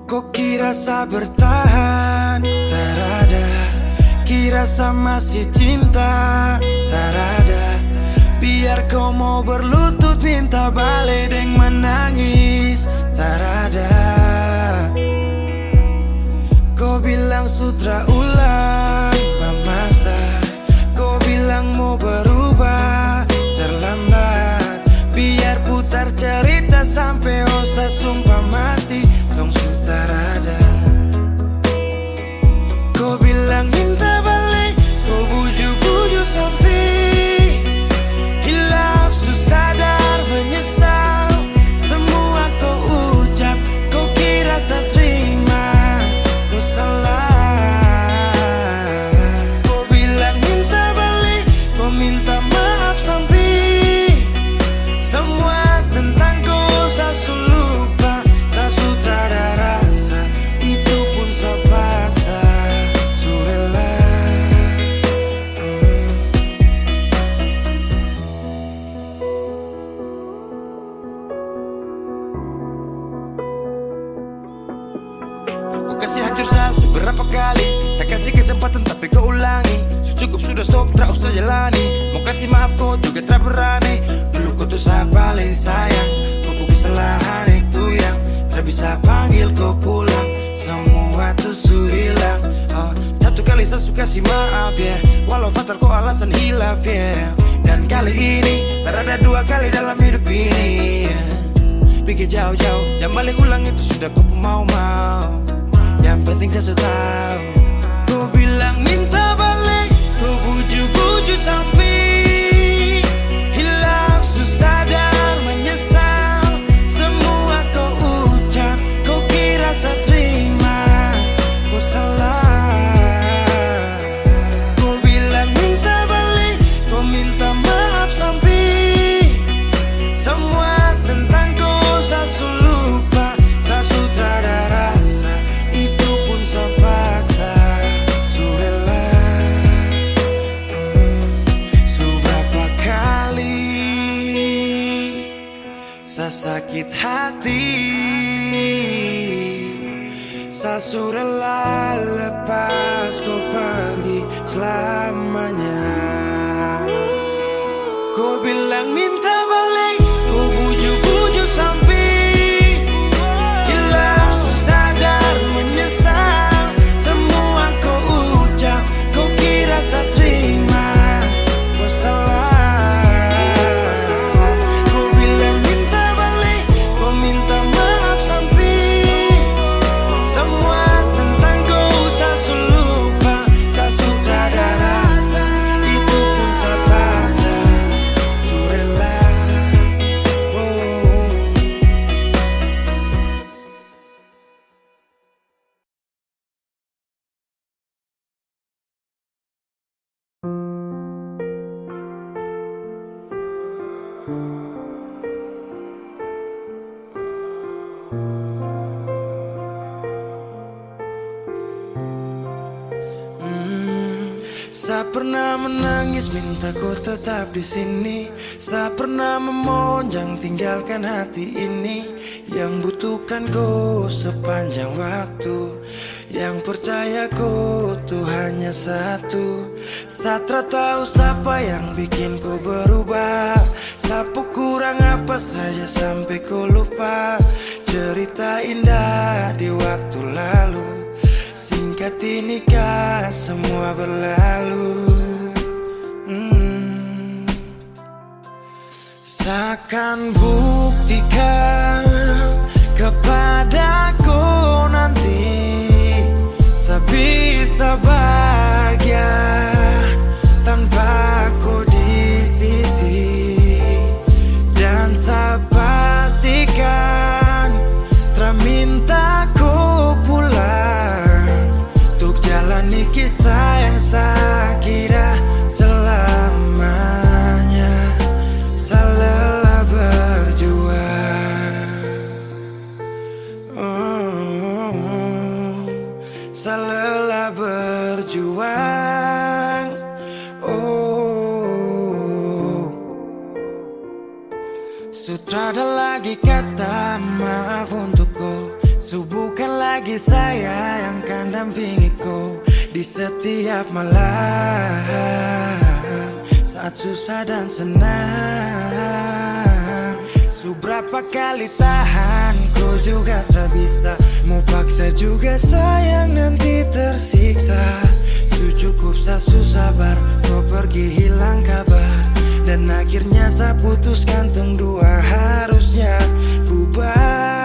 Kok kira sa bertahan? Tarada. Kira sa masih cinta? Tarada. Biar kau mau berlutut minta balik deng menangis. Tarada. Kau bilang sutra ulang pamasa. Kau bilang mau berubah terlambat. Biar putar cerita sampai osa sumpah mati. Tong sutarada. Kau bilang minta balik. Kau buju-buju sampai hilaf sadar menyesal. Semua kau ucap. Kau kira saya terima. Kau salah. Kau bilang minta balik. Kau minta maaf sampai semua tentang kau saya lupa. Tak sutradara rasa. Itu pun saya paksa. Surela. Kau kasih hancur saya seberapa kali. Saya kasih kesempatan tapi kau ulangi. Cukup sudah stop, tak usah jalani. Mau kasih maaf kau juga tak berani. Dulu kau tuh saya paling sayang. Kau bukan kesalahan itu yang tak bisa panggil kau pulang. Semua tuh su hilang. Satu kali saya suka kasih maaf ya, walau fatal kau alasan hilaf ya. Dan kali ini tak ada dua kali dalam hidup ini ya. Pikir jauh-jauh, jangan balik ulang itu sudah kau mau-mau. Yang penting saya sudah tahu. Kau bilang minta balik. Kau buju-buju sampai hilaf sadar menyesal. Semua kau ucap. Kau kira saya terima. Kau salah. Kau bilang minta balik. Kau minta maaf sampai semua tentang kau saya lupa. Tak sutradara rasa. Itu pun saya paksa. Surela. Seberapa kali saya sakit hati. Saya surela lepas kau pergi selamanya. Kau bilang minta balik. Kau buju-buju sampai hilaf sadar menyesal. Semua kau ucap. Kau kira saya terima. Kau salah. Kau bilang minta balik. Kau minta maaf sampai semua tentang kau saya lupa. Saya sutradara rasa. Itu pun saya paksa. Surela. Saya pernah menangis minta kau tetap di sini. Saya pernah memonjang tinggalkan hati ini. Yang butuhkan kau sepanjang waktu. Yang percaya kau tuh hanya satu. Saya tak tahu siapa yang bikin kau berubah. Sapu kurang apa saja sampai kau lupa. Cerita indah di waktu lalu. Singkat ini kah semua berlalu. Seakan buktikan kepadaku nanti. Saya bisa bahagia tanpa kau di sisi. Dan saya pastikan terminta kau pulang. Untuk jalani kisah yang saya kira selamanya. Saya lelah berjuang. Saya lelah berjuang. Sutra ada lagi kata maaf untukku. Bukan lagi saya yang kan dampingiku di setiap malam, saat susah dan senang. Seberapa kali tahan, ku juga tak bisa. Mau paksa juga sayang, nanti tersiksa. Cukup saya sabar, kau pergi hilang kabar. Dan akhirnya saya putuskan tong dua harusnya bubar.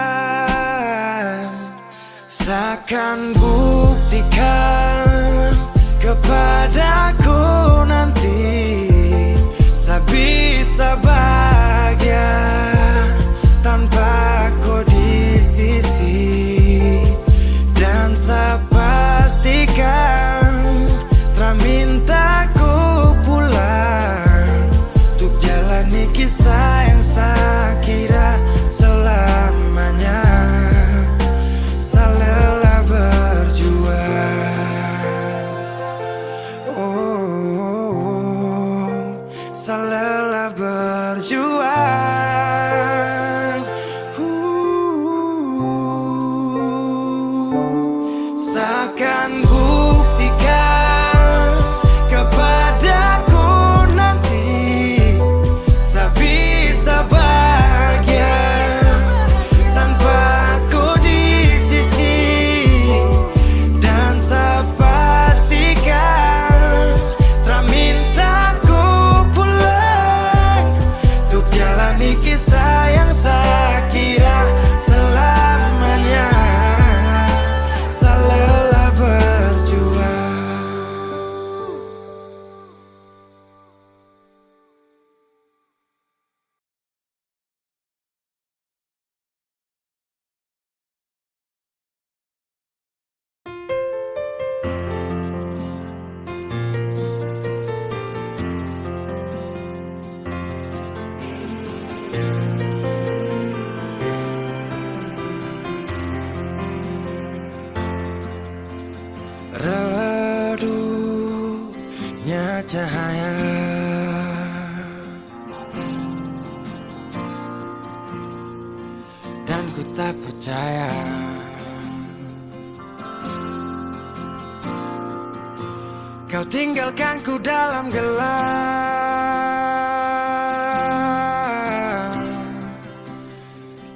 Seakan buktikan kepadaku nanti saya bisa bahagia tanpa kau di sisi. Dan saya pastikan tak minta ku pulang untuk jalani kisah yang saya kira selamanya. Lelah berjuang, oh, lelah berjuang. Seakan buktikan kepadaku nanti saya bisa bahagia tanpa ku di sisi. Dan saya pastikan tak minta ku pulang untuk jalani kisah yang saya kira selamanya. Saya lelah berjuang. Redupnya cahaya dan ku tak percaya kau tinggalkan ku dalam gelap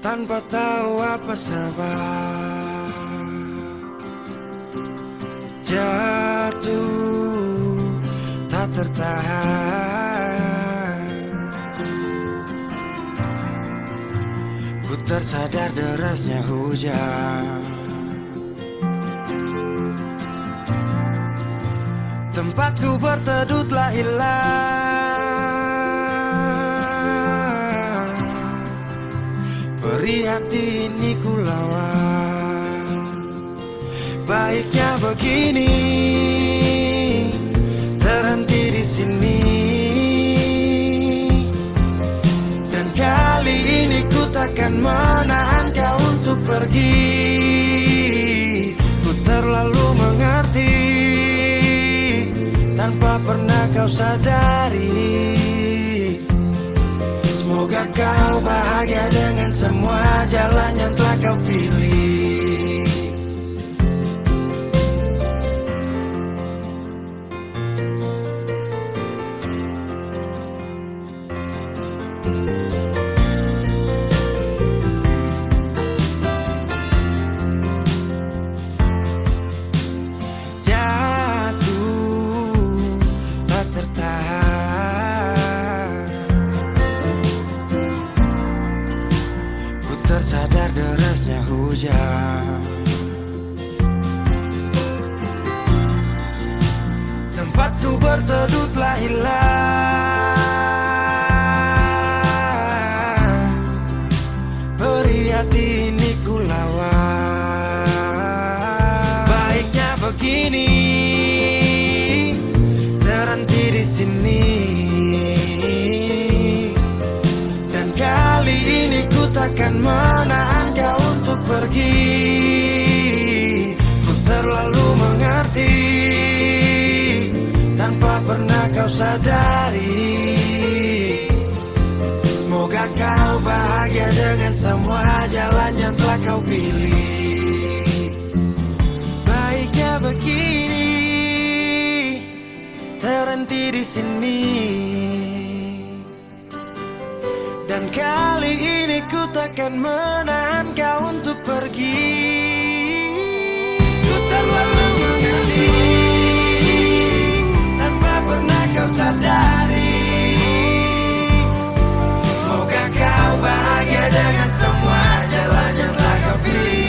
tanpa tahu apa sebab. Jatuh tak tertahan, ku tersadar derasnya hujan. Tempatku berteduh telah hilang, perih hati ini ku lawan. Baiknya begini, terhenti di sini. Dan kali ini ku takkan menahan kau untuk pergi. Ku terlalu mengerti tanpa pernah kau sadari. Semoga kau bahagia dengan semua jalan yang telah kau pilih. Tersadar derasnya hujan, tempatku berteduh telah hilang, perih hati ini ku lawan. Baiknya begini, terhenti di sini. Dan kali ini ku takkan menahan kau untuk pergi. Ku terlalu mengerti tanpa pernah kau sadari. Semoga kau bahagia dengan semua jalan yang telah kau pilih? Baiknya begini, terhenti di sini. Dan kali ini ku takkan menahan kau untuk pergi. Ku terlalu mengerti tanpa pernah kau sadari. Semoga kau bahagia dengan semua jalan yang telah kau pilih.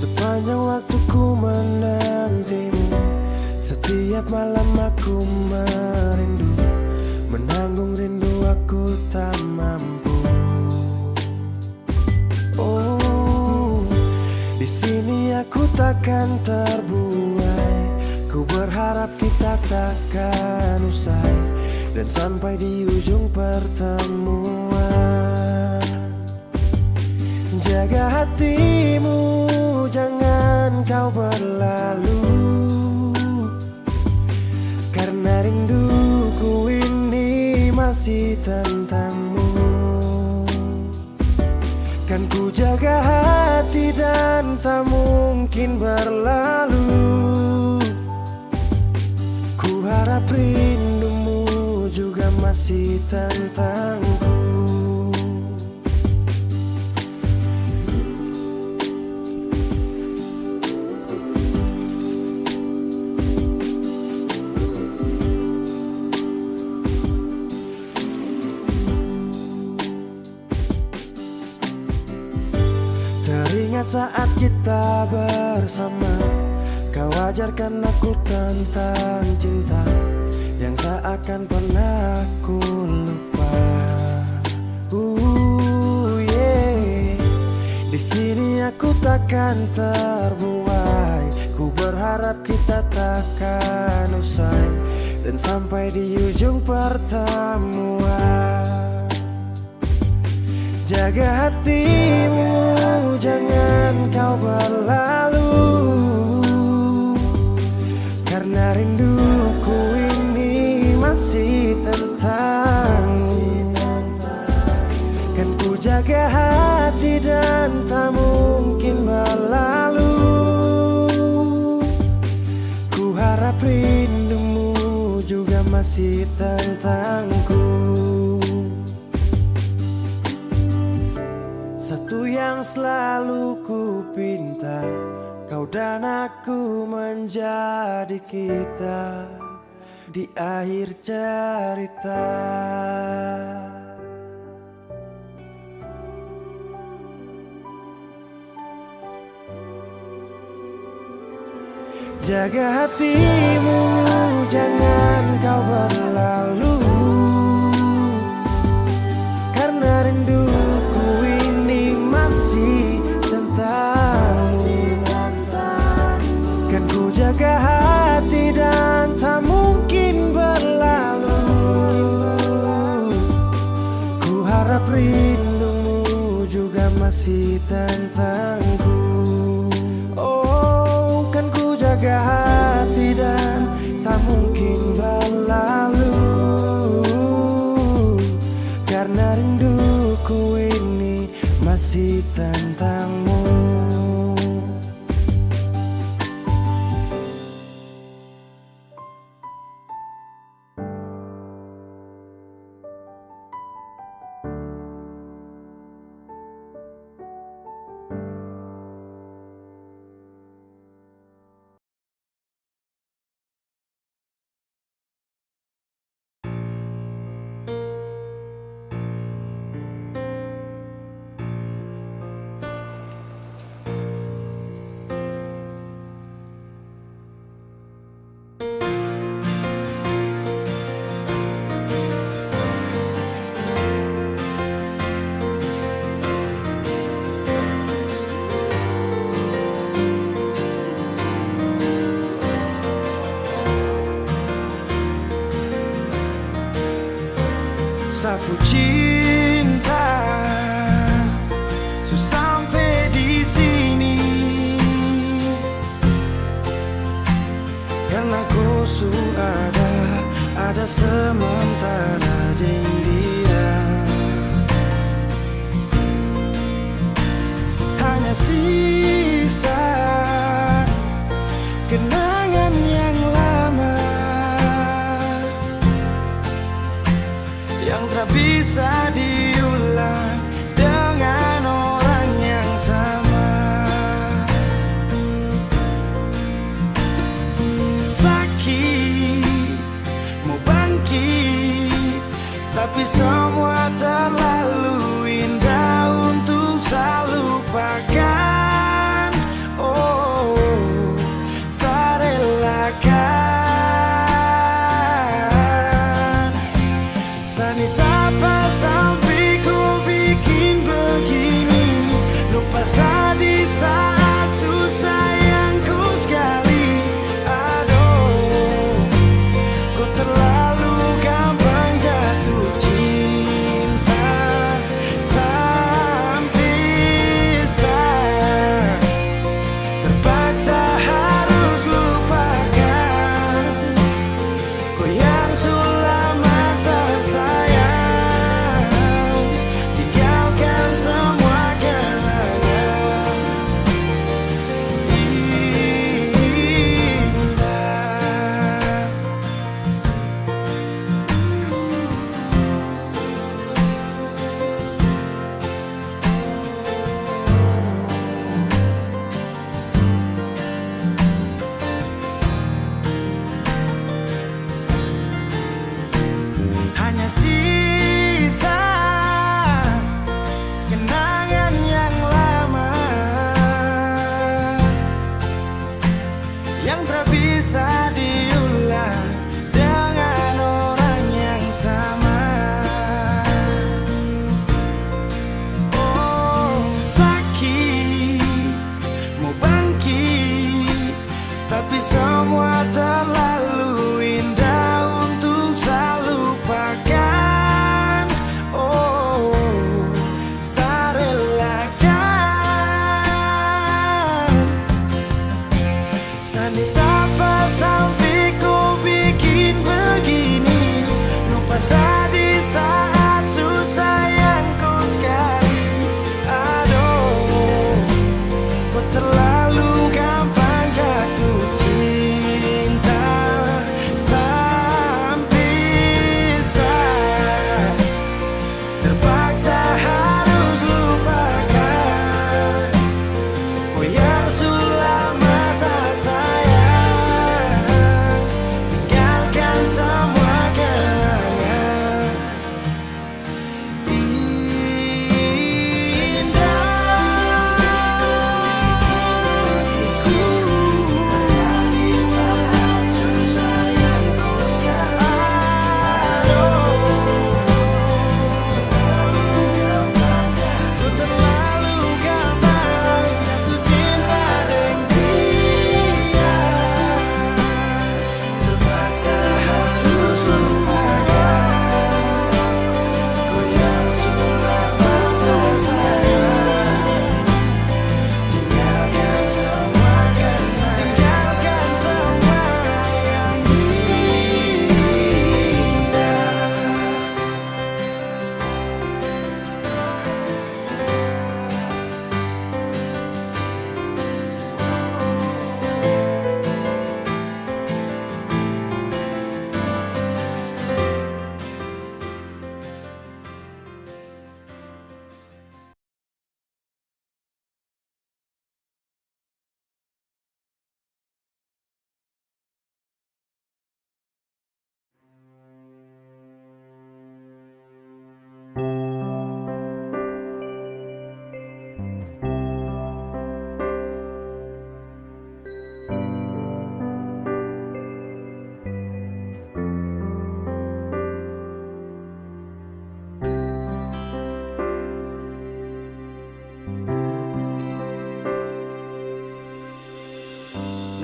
Sepanjang waktu ku menantimu, setiap malam aku merindu, menanggung rindu aku tak mampu. Oh, di sini aku takkan terbuai. Ku berharap kita takkan usai dan sampai di ujung pertemuan. Jaga hatimu, jangan kau berlalu, karena rinduku ini masih tentangmu. Kan ku jaga hati dan tak mungkin berlalu. Ku harap rindumu juga masih tentangku. Teringat saat kita bersama, kau ajarkan aku tentang cinta yang tak akan pernah aku lupa. Yeah. Di sini aku takkan terbuai. Ku berharap kita takkan usai dan sampai di ujung pertemuan. Jaga hatimu, jangan kau berlalu, karena rinduku ini masih tentangmu. Kan ku jaga hati dan tak mungkin berlalu. Ku harap rindumu juga masih tentangku. Satu yang selalu ku pinta, kau dan aku menjadi kita di akhir cerita. Jaga hatimu, jangan kau berlalu, karena rinduku ini masih tentangmu. Kan ku jaga hati dan tak mungkin berlalu. Ku harap rindumu juga masih tentangku. Oh, kan ku jaga hati dan tak mungkin berlalu, karena rinduku ini masih tentangmu. sapu cinta, so sampai di sini karena kau su ada sementara dengan dia. Hanya sisa kenangan yang lama yang tak bisa diulang dengan orang yang sama. Sakit mau bangkit, tapi semua terlalu indah untuk saya lupakan. Oh, saya relakan. Sani sapa sampai ku bikin begini, lupa saya di saat susah yang ku sekali. Aduh, ku terlalu gampang jatuh cinta sampai saya terpaksa harus lupakan kau yang sudah masa sayang, tinggalkan semua kenangan indah. Hanya sisa kenangan yang lama yang tak bisa diulang dengan orang yang sama. Oh, sakit mau bangkit, tapi semua terlalu indah untuk saya lupakan. Oh, saya relakan. Sandi sapa sampai ku bikin begini, lupa saya di saat susah yang ku sekali. Aduh, kau terlalu gampang jatuh cinta sampai saya terpaksa harus lupakan kau yang sudah masa sayang, tinggalkan semua kenangan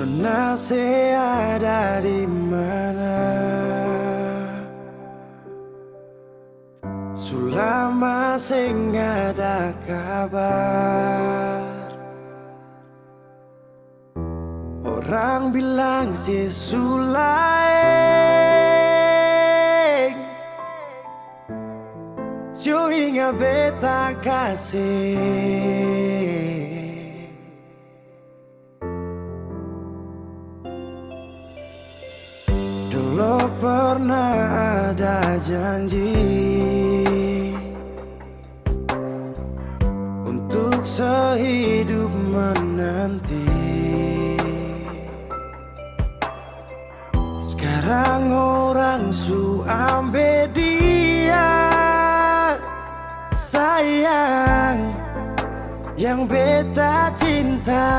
Nona ada di mana? Sulama sing ada kabar. Orang bilang si Sulaeng Cuinga beta kasih. Dulu pernah ada janji untuk sehidup menanti. Sekarang orang su ambil dia, sayang yang beta cinta.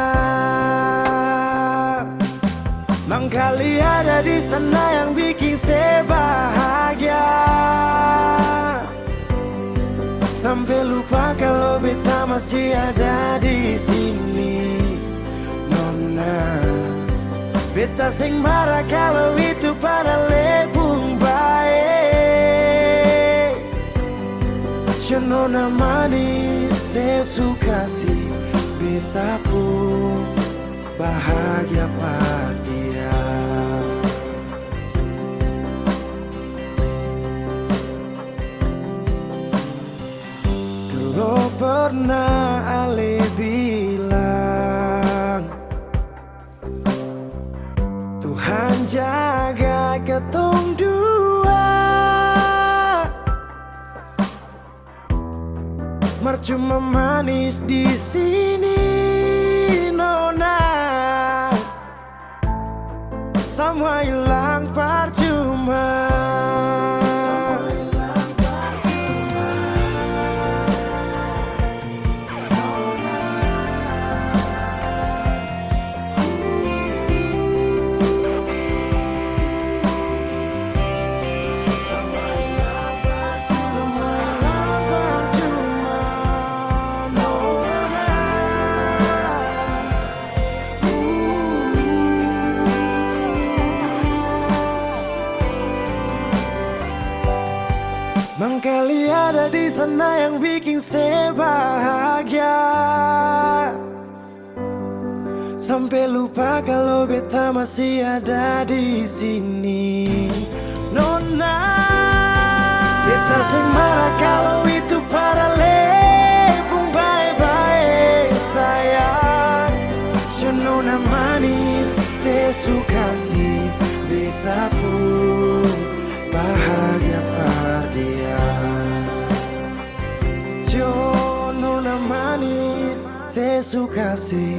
Mangkali ada di sana yang bikin saya bahagia, sampai lupa kalau beta masih ada di sini. Nona, beta sing marah kalau itu pada lebung baik. Nona manis, saya suka sih beta pun bahagia pada dia. Dulu pernah Ale bilang Tuhan jaga ketong dua, mercuma manis di sini. Nona, semua hilang percuma. Mangkali ada di sana yang bikin saya bahagia, sampai lupa kalau beta masih ada di sini. Nona, beta sing marah kalau itu pada lebung baik-baik sayang. Nona manis, saya suka sih beta pun bahagia pada dia. Nona manis, saya suka sih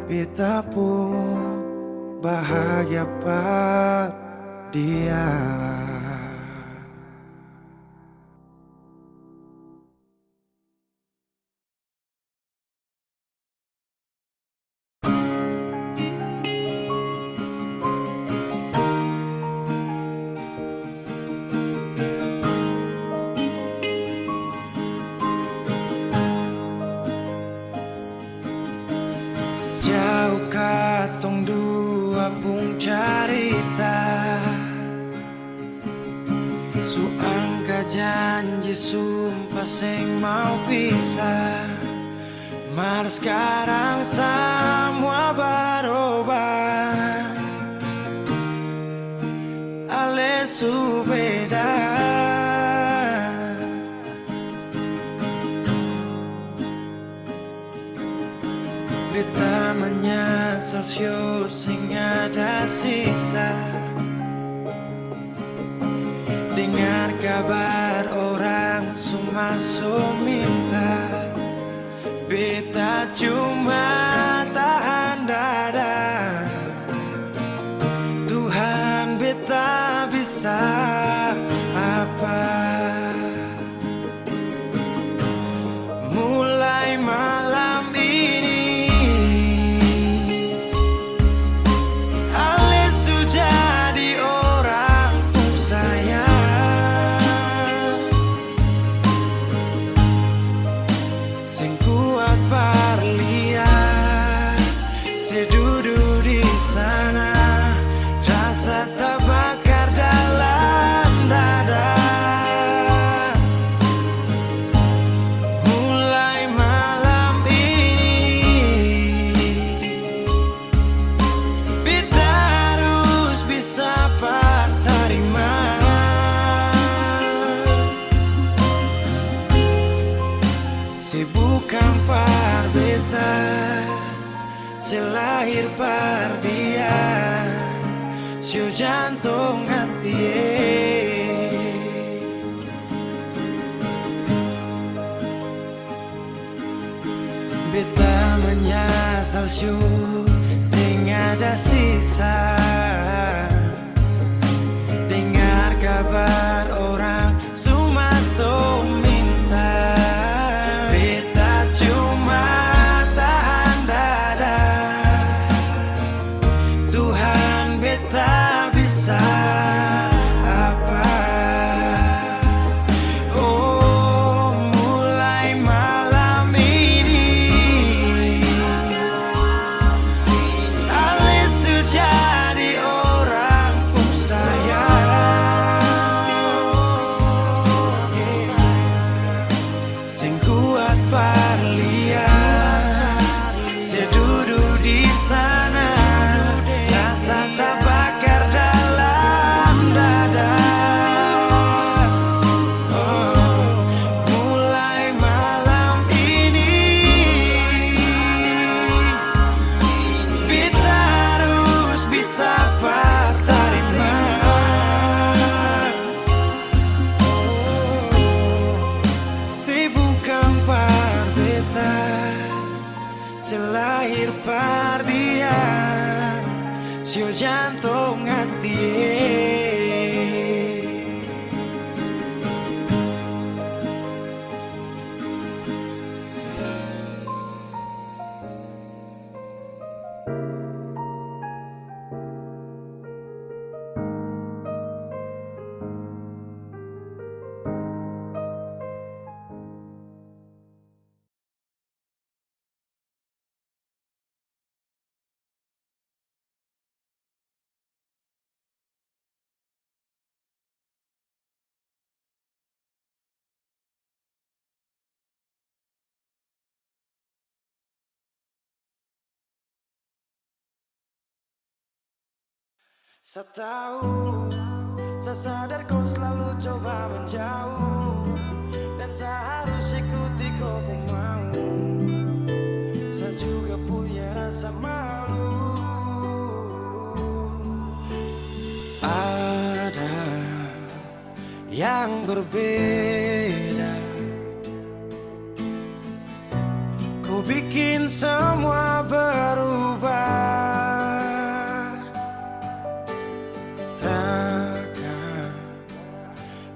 beta pun bahagia pada dia. Jauh katong dua pun carita, su angka janji sumpah seng mau pisah. Mar sekarang semua berubah, ale su beda. Beta menyesal sio sing ada sisa. Dengar kabar orang semua minta, beta cuma tahan dada. Tuhan beta bisa apa? Mulai malam ini sana, rasa terbakar dalam dada. selahir pardian, sio jantung hati. Beta menyasal syu sing ada sisa, dengar kabar orang sumaso minta. Beta cuma tahan dada, Tuhan beta bisa apa. Oh, mulai malam ini Alice jadi orang sing kuat parlian, saya duduk di sana, rasa tak bakar dalam dada. Oh, mulai malam ini kita harus bisa terima. Si bukan parbeta, selahir pardian, sio jantung hati. Setahu, saya sadar kau selalu coba menjauh, dan saya harus ikuti kau pun mau. Saya juga punya rasa malu. Ada yang berbeda, kau bikin semua berubah.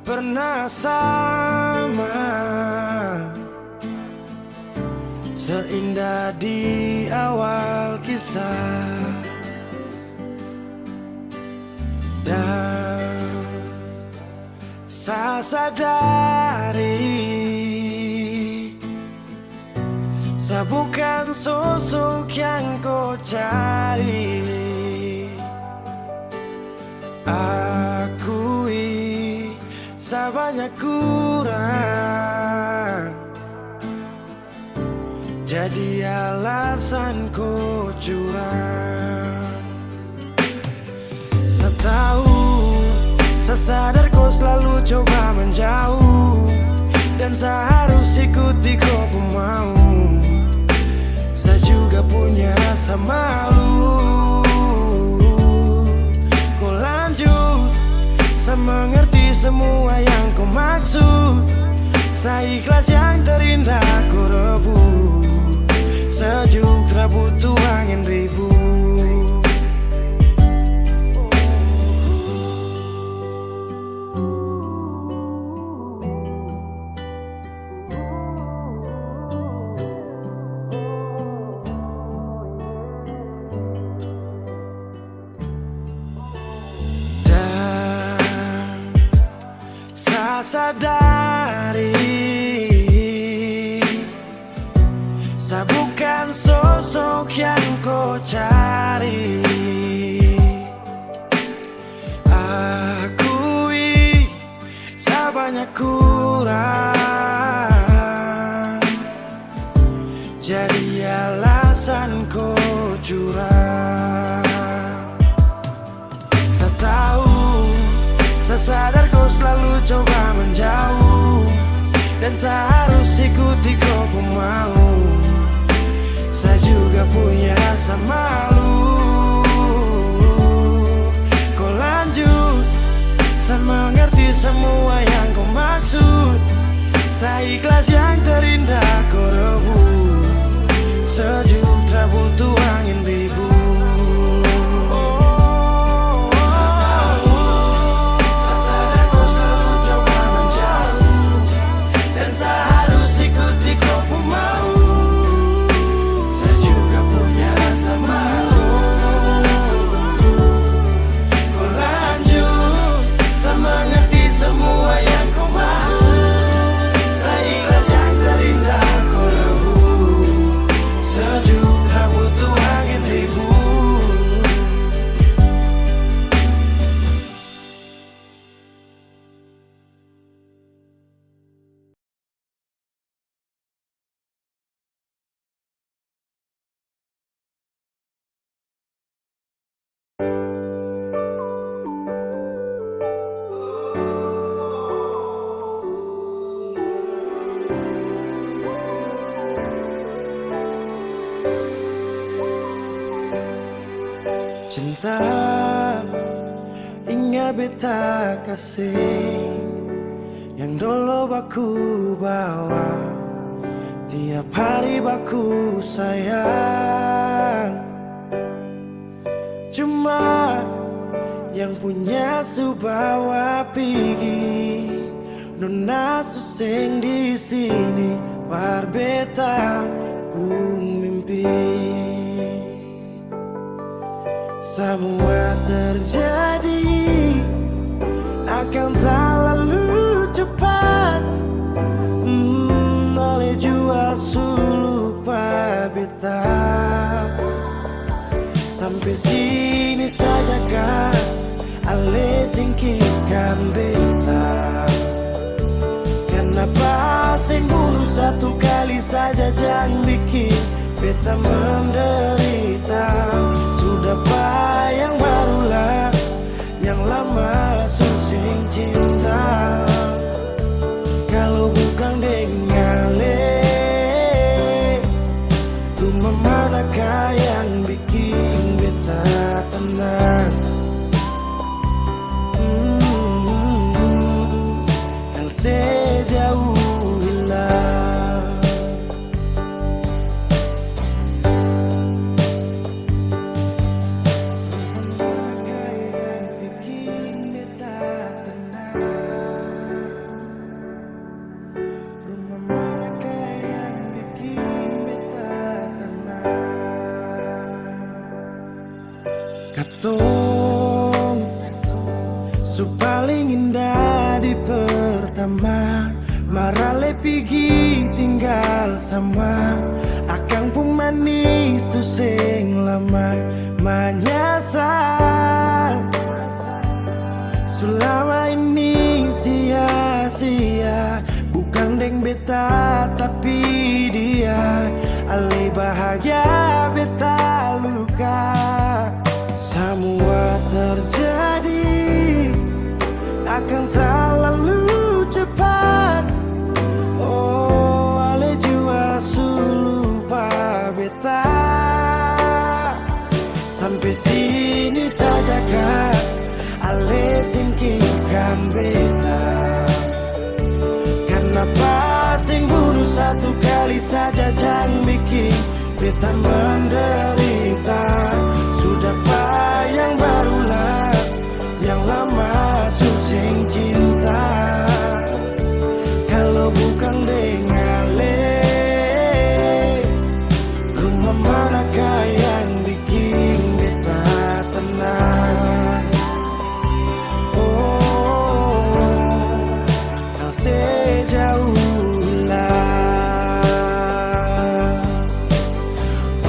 Pernah sama, seindah di awal kisah, dan saya sadari saya bukan sosok yang kau cari. Akui saya banyak kurang, jadi alasan kau curang. Setahu, saya sadar kau selalu coba menjauh, dan saya harus ikuti kau pun mau. Saya juga punya rasa malu. Kau lanjut, saya mengerti semua yang kau maksud. Saya ikhlas yang terindah kau rebut, sejuk tak butuh angin ribut. Sadari saya bukan sosok yang kau cari. Akui saya banyak kurang, jadi alasan kau curang. Saya tahu, saya sadar kau selalu coba menjauh, dan saya harus ikuti kau pun mau. Saya juga punya rasa malu. Kau lanjut, saya mengerti semua yang kau maksud. Saya ikhlas yang terindah kau rebut. Sejuk tak butuh angin ribut. Cinta ingat beta kasih yang dulu baku bawa, tiap hari baku sayang. Cuma yang punya subawa pergi, nona suseng di sini par beta pun mimpi. Semua terjadi akan tak lalu cepat. Oleh jua lupa beta. Sampai sini saja kan ale singkirkan beta. Kenapa sing bunuh satu kali saja jangan bikin beta menderita. Sudah yang barulah, yang lama susing cinta. Kalau bukan dengale, rumah manakah yang bikin beta tenang? Kalau sejauh hilang. Katong su paling indah di pertama, marale pigi tinggal sama. Akang pun manis tu sing lama menyasar. Selama ini sia-sia, bukan deng beta tapi dia. Ale bahagia beta luka. Semua terjadi akan tak lalu cepat. Oh, ale jua lupa beta. Sampai sini saja kan ale singkirkan beta. Kenapa sing bunuh satu kali saja jangan bikin beta menderita. Sudah yang barulah, yang lama susing cinta. Kalau bukan dengale, rumah manakah yang bikin beta tenang? Oh, kalau sejauh hilang.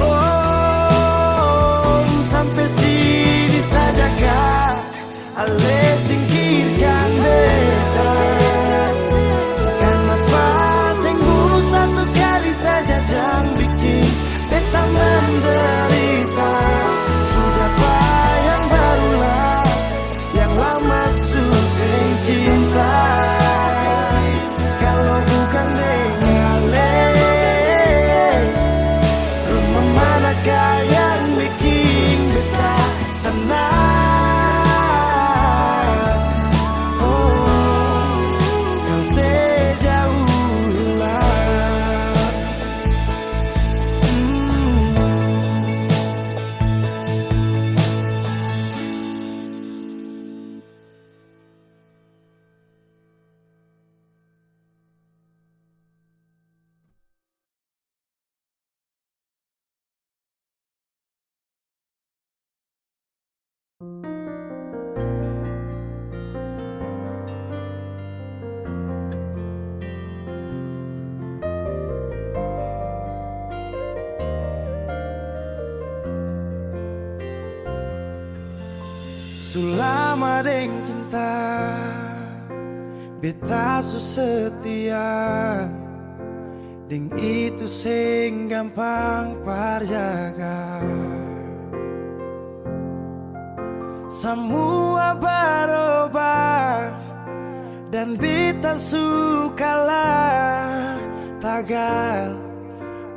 Oh, Sulama deng cinta beta su setia deng itu sing gampang parjaga. Semua berubah dan beta sukalah tagal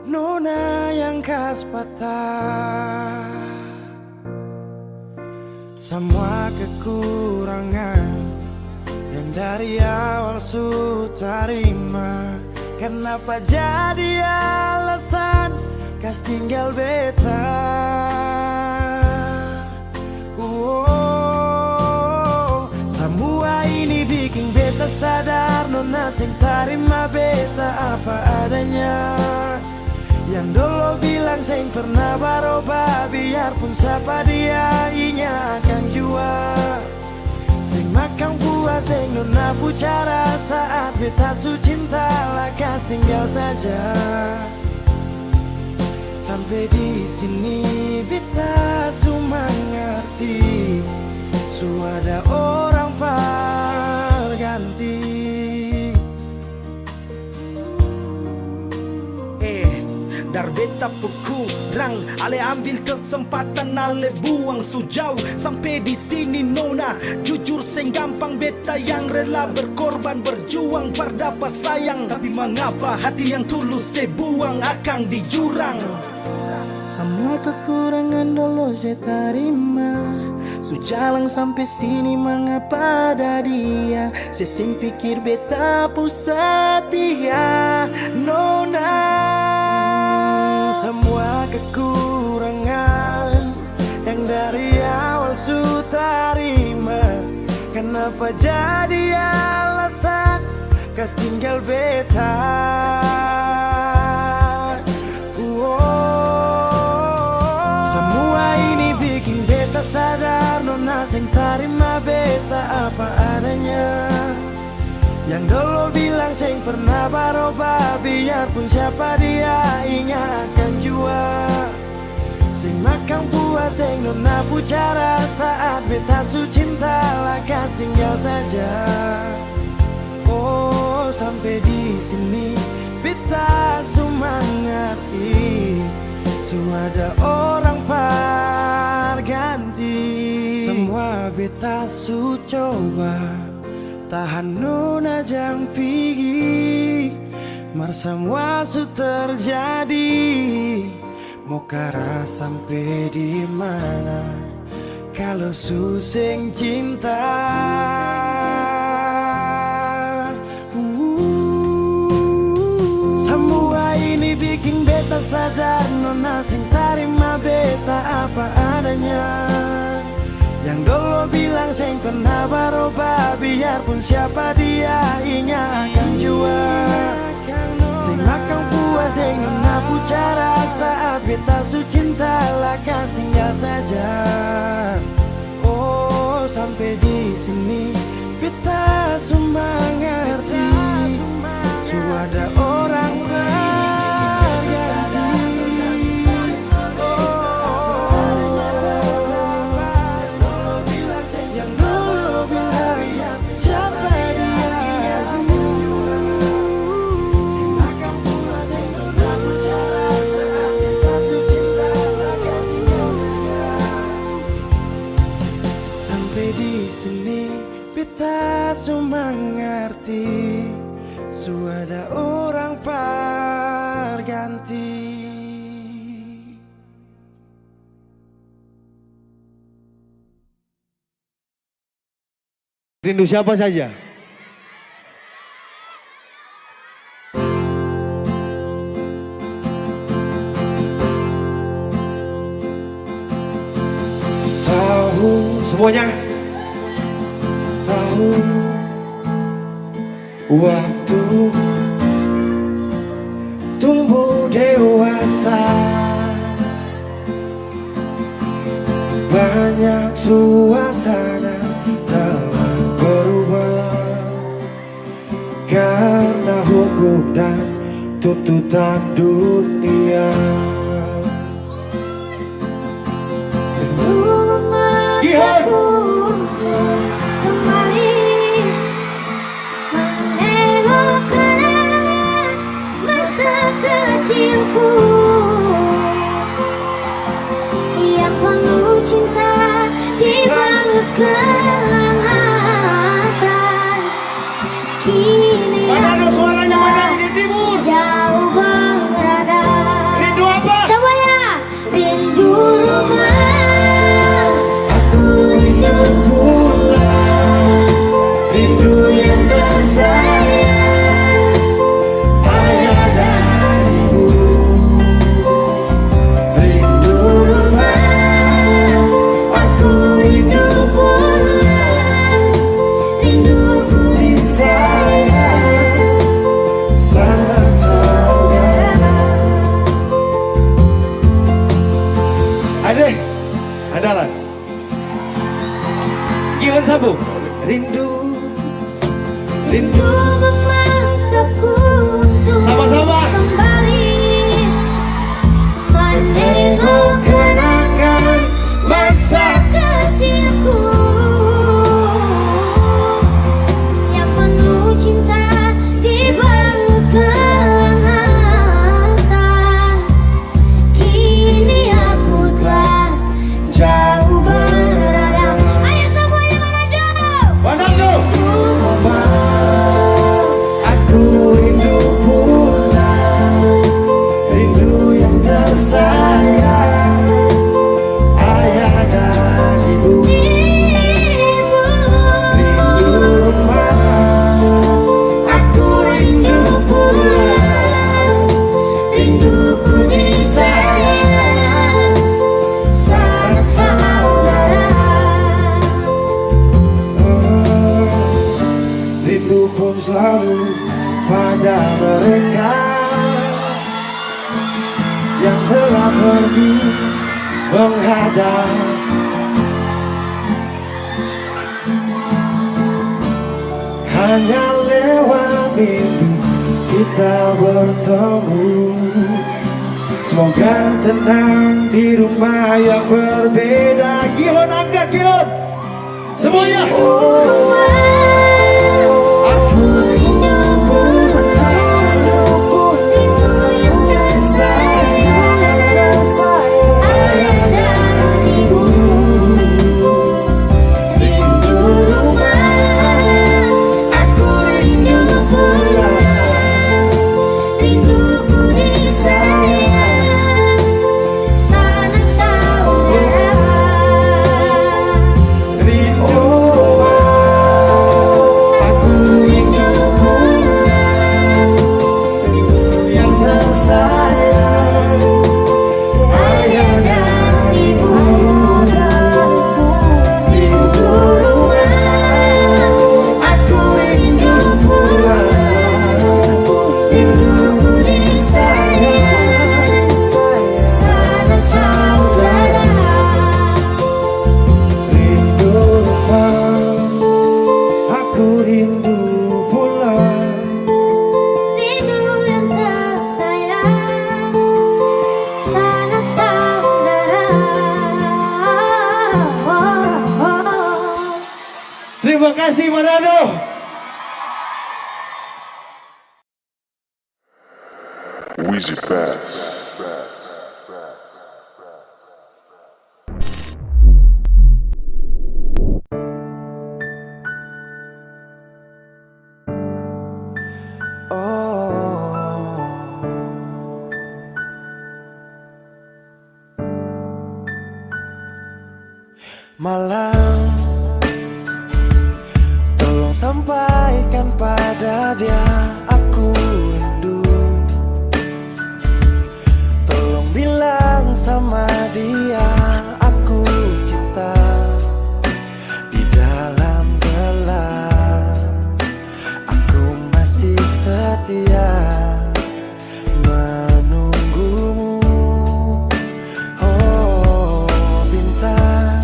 nona yang kas patah. Semua kekurangan yang dari awal su terima, kenapa jadi alasan kas tinggal beta? Semua ini bikin beta sadar nona sing terima beta apa adanya. Yang dulu bilang sing pernah berubah, biarpun siapa dia inya akan jua. Sing makan puas sing nona bicara saat beta su cinta lakas tinggal saja. Sampai di sini beta su mengerti, su ada orang berganti. Dar beta kurang, ale ambil kesempatan, ale buang sujauh. Sampai di sini nona, jujur sing gampang beta yang rela berkorban berjuang berdapat sayang. Tapi mengapa hati yang tulus saya buang akan di jurang? Semua kekurangan dulu saya terima, su jalan sampai sini mengapa ada dia. Saya sing pikir beta pusat dia nona. Semua kekurangan yang dari awal su terima, kenapa jadi alasan kas tinggal beta? Semua ini bikin beta sadar nona sing terima beta apa adanya. Yang dulu bilang sing pernah berubah, biarpun siapa dia inya akan jua. Sing makan puas sing nona bicara saat beta su cinta lakas tinggal saja. Oh sampai di sini beta su mengerti, su ada orang berganti. Semua beta su coba tahan nona jang pigi, mar semua su terjadi. Mau kara sampai di mana kalau su sing cinta? Semua ini bikin beta sadar nona sing terima beta apa adanya. Yang dulu bilang sing pernah berubah, biarpun siapa dia inya akan jua. Sing makan puas sing nona bicara saat beta su cinta lakas tinggal saja. Oh sampai di sini beta su mengerti, su ada orang su mengerti, su ada orang berganti. Rindu siapa saja? Tahu semuanya? Tahu waktu tumbuh dewasa, banyak suasana telah berubah karena hukum dan tuntutan dunia. Memaksaku untuk kembali menengok kenangan masa kecilku yang penuh cinta dibalut kehangatan. Kini Mana ada suaranya mana ini timur? jauh berada. Rindu apa? Semuanya rindu rumah. Rindu pulang, rindu yang tersayang, ayah dan ibu. Rindu rumah, aku rindu pulang, rinduku disayang, sanak saudara. Adek, andalan. Gimana sambung? Rindu, rindu. Memaksaku untuk Sama-sama. kembali menengok kenangan masa kecilku yang penuh cinta dibalut kehangatan. Kini aku telah jauh berada. Ayo semuanya Manado. Aku rindu pulang, rindu yang tersayang, ayah dan ibu. Rindu rumah, aku rindu pulang, rinduku disayang, sanak saudara. Rindu pun selalu pada mereka yang telah pergi menghadap. Hanya lewat mimpi kita bertemu. Semoga tenang di rumah yang berbeda. Gion angkat Gion. Semuanya. Aku rindu pulang, rindu yang tersayang, ayah dan ibu. Rindu rumah, aku rindu pulang, rinduku disayang, sanak saudara. Rindu Terima kasih Manado. Weezy Bass. Malam, tolong sampaikan pada dia aku rindu. Tolong bilang sama dia aku cinta. Di dalam gelap aku masih setia menunggumu. Oh bintang,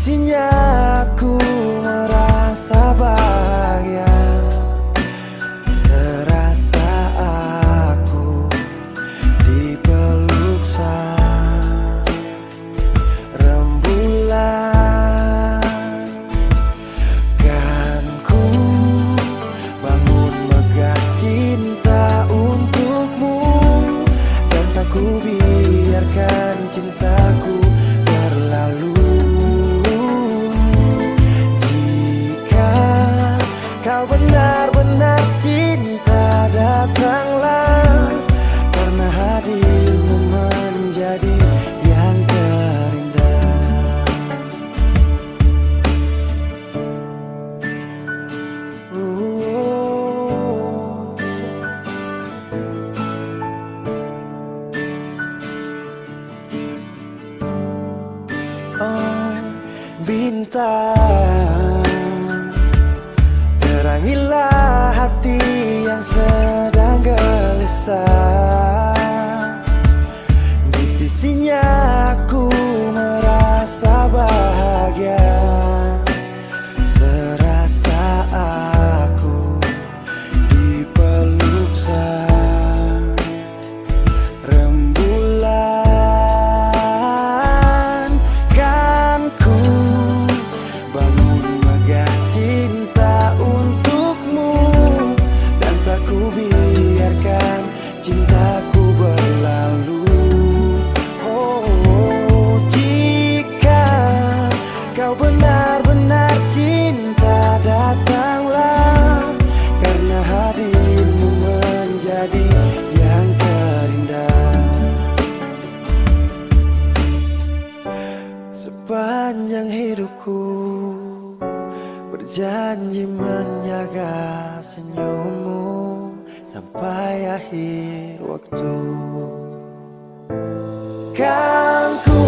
sisinya aku merasa bahagia, serasa aku dipeluk sang rembulan. Kan ku bangun megah cinta untukmu, dan tak ku biarkan cintaku berlalu. Jika kau benar-benar cinta, datanglah, karena hadirmu menjadi yang terindah. Oh, bintang, terangilah hati yang sedang gelisah. Di sisinya aku merasa bahagia, serasa aku dipeluk sang rembulan. Kan ku bangun megah cinta untukmu, dan tak ku biarkan cintaku berlalu. Oh, jika kau benar-benar cinta, datanglah, karena hadirmu menjadi yang terindah. Sepanjang hidupku berjanji menjaga senyummu sampai akhir waktu. Kan ku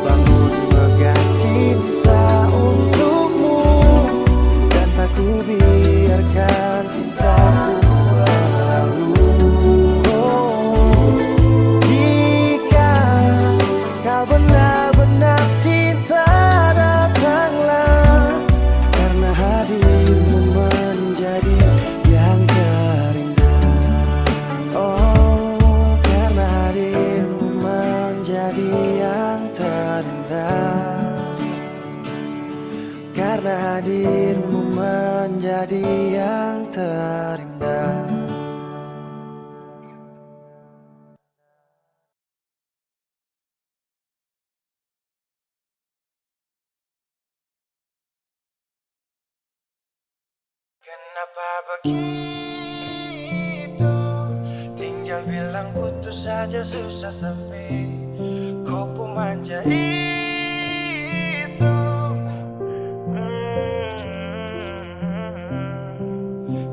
bangun megah cinta untukmu, dan tak ku biarkan cintaku berlalu. Oh, jika kau benar-benar cinta, datanglah, karena hadirmu menjadi yang terindah. Oh, karena hadirmu menjadi yang terindah, karena hadirmu menjadi yang terindah. Kenapa begitu? Tinggal bilang putus saja, susah sampai kau pun manja itu.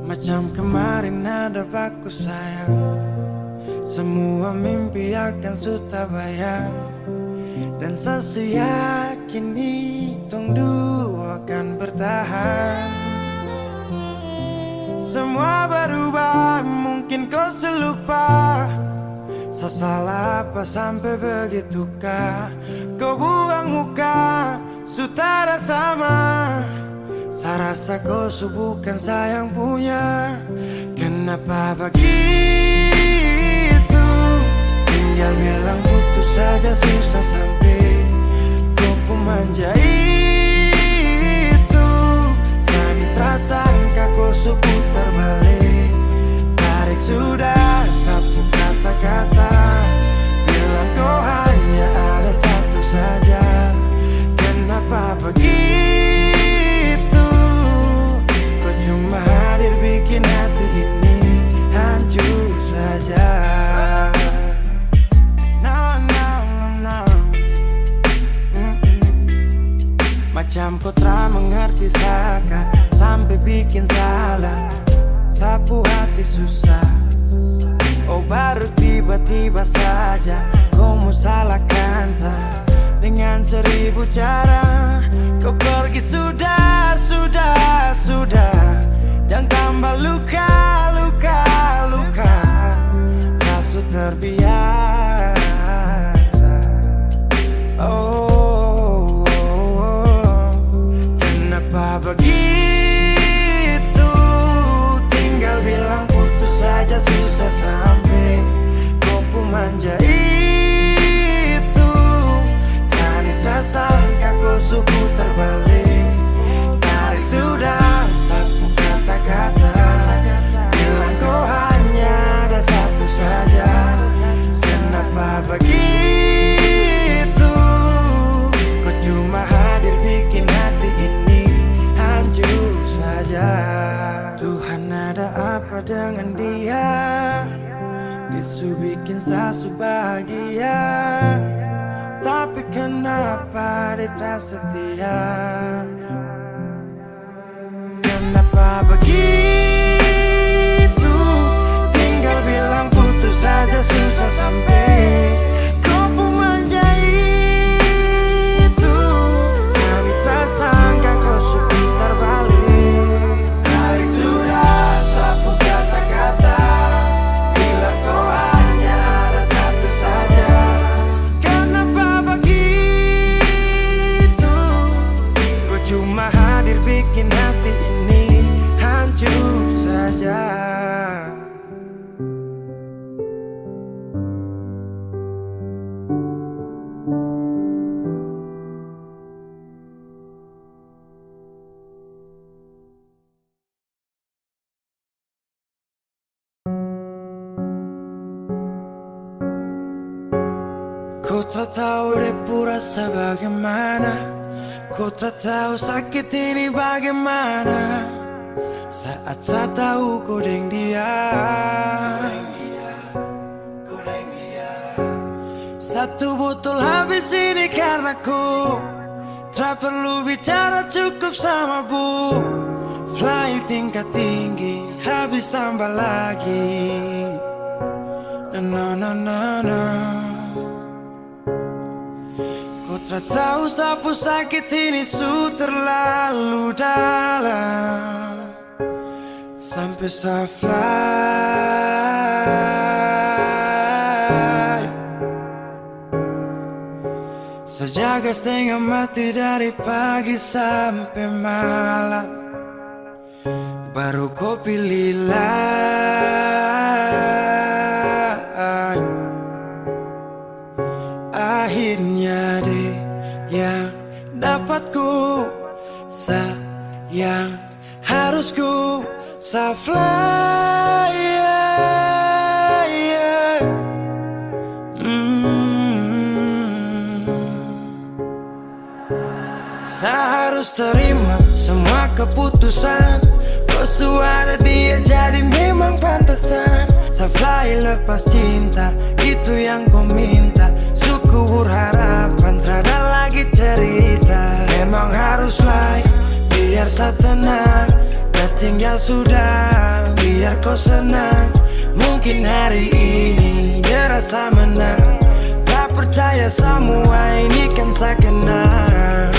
Macam kemarin ada aku sayang, semua mimpi akan sudah bayang, dan saya yakin tong dua akan bertahan. Semua berubah, mungkin kau selupa. Saya salah apa sampai begitukah? Kau buang muka, sutara sama. Saya rasa kau bukan saya yang punya. Kenapa begitu? Tinggal bilang putus saja, susah sampai kau pun manja itu. Sani tersangka kau putar balik, tarik sudah sapu kata-kata, bilang kau hanya ada satu saja. Kenapa begitu? Kau cuma hadir bikin hati ini hancur saja. Macam kau tak mengerti saka, sampai bikin salah, sapu hati susah. Oh baru tiba-tiba saja kau mau salahkan saya dengan 1000 cara. Kau pergi sudah, sudah, sudah. Jangan tambah luka, luka, luka. Saya sudah terbiasa. Oh, oh, oh. bahagia, tapi kenapa dia tak setia? Kenapa begitu? Tinggal bilang putus saja, susah sampai kau pun menjadi itu. Saya tak sangka kau sebentar balik. Tarik sudah sapu kata-kata, bila kau hanya ada satu saja. Kenapa begitu? Kau cuma hadir bikin hati ini hancur saja. Kau tak tahu depu rasa bagaimana, kau tak tahu sakit ini bagaimana. Saat saya tahu kau deng dia, satu botol habis ini karena ku tak perlu bicara, cukup sama bu. Fly tingkat tinggi, habis tambah lagi. No, no, no, no. Kau tak tahu sapu sakit ini su terlalu dalam, sampai saya fly. Sejaga setengah mati dari pagi sampai malam, baru kau pilih lain. Akhirnya deh yang dapat ku sayang, harus ku fly, yeah. Saya harus terima semua keputusan, kau suara dia jadi memang pantasan. Saya fly lepas cinta, itu yang kau minta. Syukur harapan, terada lagi cerita. Memang harus fly, biar saya tenang. Gas tinggal sudah, biar kau senang. Mungkin hari ini dia rasa menang. Tak percaya semua ini kan saya kenal.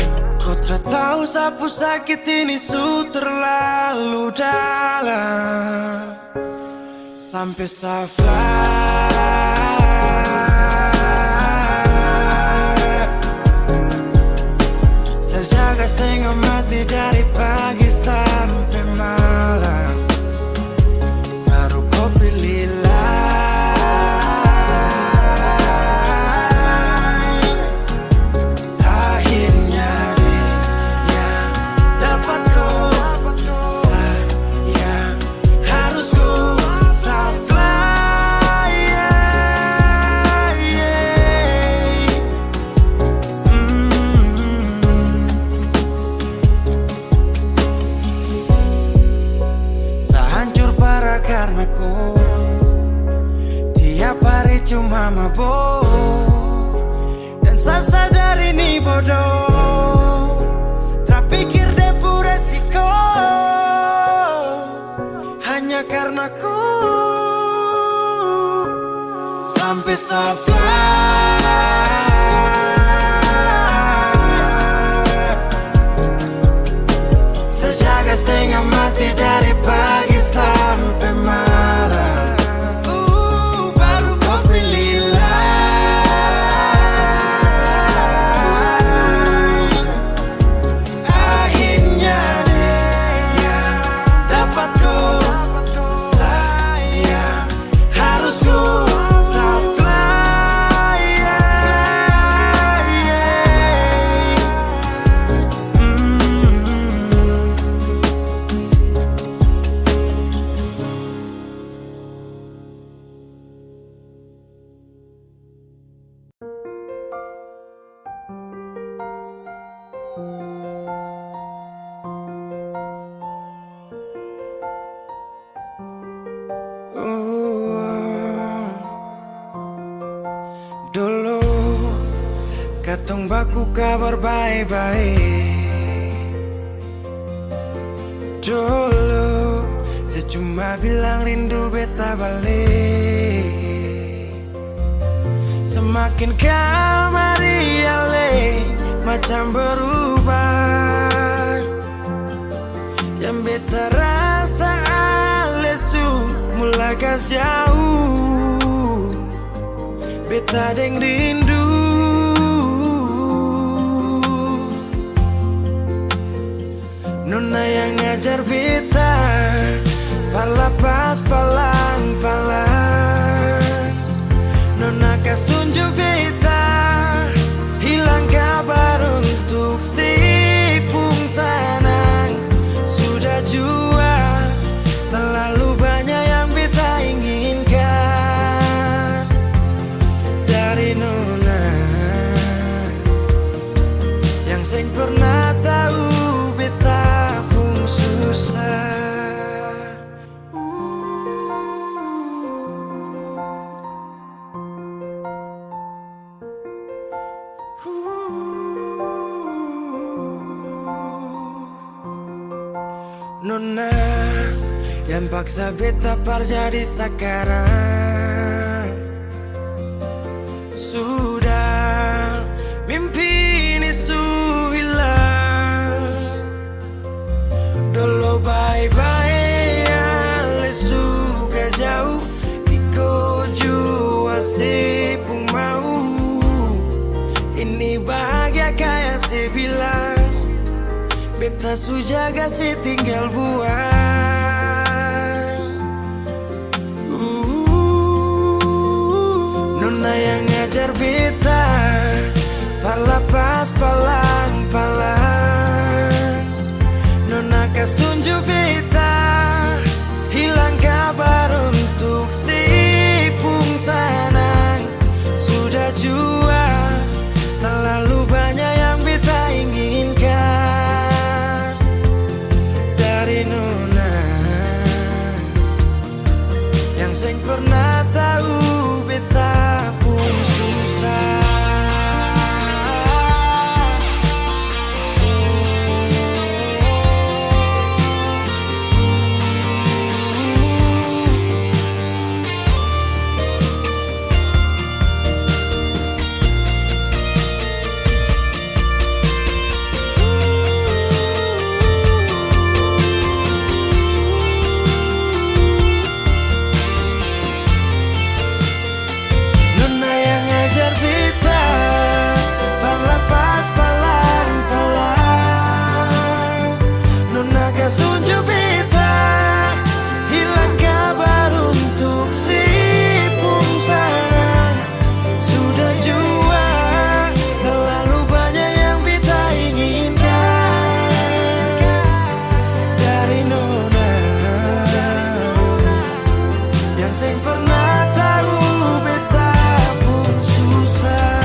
Kau tak tahu sapu sakit ini su terlalu dalam, sampai saya fly. Saya jaga setengah mati dari pagi sampai malam, baru kau pilih lain. Akhirnya dia yang dapat kau sayang, harus kau fly, yeah, yeah. Saya hancur parah karena kau tiap hari cuma mabuk, dan saya sadar ini bodoh. Tak pikir depu resiko, hanya karena ku sampai saya fly. Sejaga setengah mati dari pagi sampai malam, baru kau pilih lain. Akhirnya dia yang dapat kau sayang, harus kau fly, yeah, yeah. Dulu katong baku kabar baik-baik. Dulu saya cuma bilang rindu beta balik. Semakin kamari ale macam berubah. Yang beta rasa ale su mulai kas jauh. Beta deng rindu. Nona yang ngajar beta palapas palang-palang. Nona kas tunjuk beta hilang kabar untuk si pung sanang. Sudah jua terlalu banyak yang beta inginkan dari Nona yang seng pernah tahu beta pun susah. Nona yang paksa beta par jadi sekarang. Sudah mimpi ini su hilang. Dulu bye-bye ale suka jauh. Iko jua si pun mau. Ini bahagia kayak si bilang. Beta su jaga si tinggal buang. Nona yang ngajar beta palapas palang-palang. Nona kas tunjuk beta hilang kabar untuk si pung sanang. Sudah jua terlalu banyak yang beta inginkan dari Nona yang seng pernah tahu beta pun susah. Nona yang ngajar beta palapas palang-palang. Nona kas tunjuk beta hilang kabar untuk si pung sanang. Sudah jua terlalu banyak yang beta inginkan dari Nona yang seng pernah tahu beta pun susah.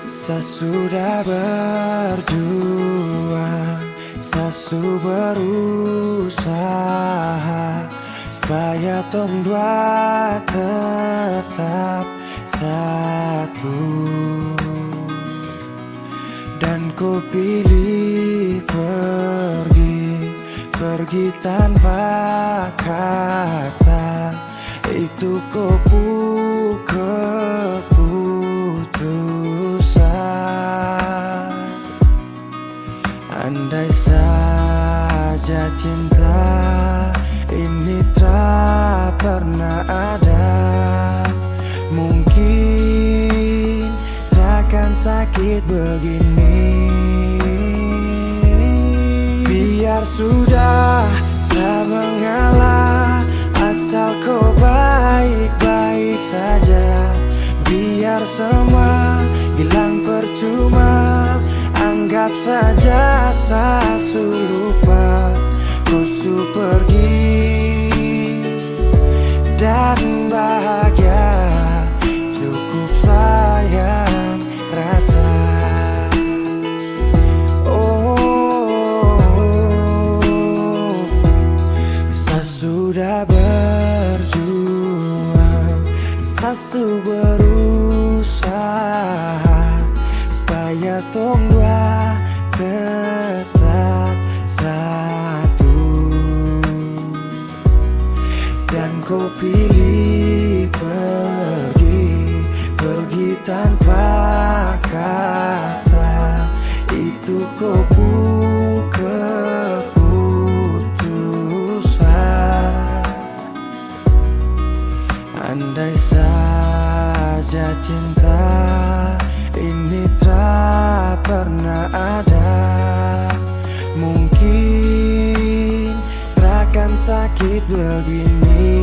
Saya sudah berjuang, saya sudah berusaha supaya tong dua tetap satu. Dan ku pilih pergi tanpa kata. Itu keputusan. cinta ini tak pernah ada. Mungkin takkan sakit begini. Biar sudah, saya mengalah, asal kau baik-baik saja. Biar semua hilang percuma, anggap saja saya lupa. Kau pergi dan bahagia, cukup sayang rasa. Saya sudah berjuang, saya berusaha supaya tong dua tetap satu. Dan kau pilih pergi tanpa kata. Itu kau keputusan. Andai saja cinta ini tak pernah ada, mungkin takkan sakit begini.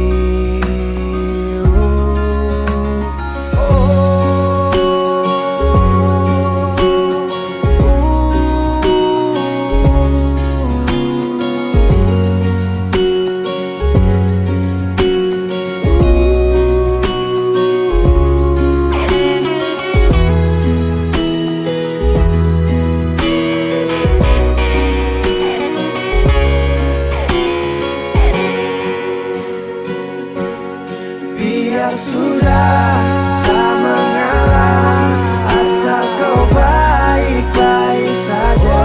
Biar sudah, saya mengalah, asal kau baik-baik saja.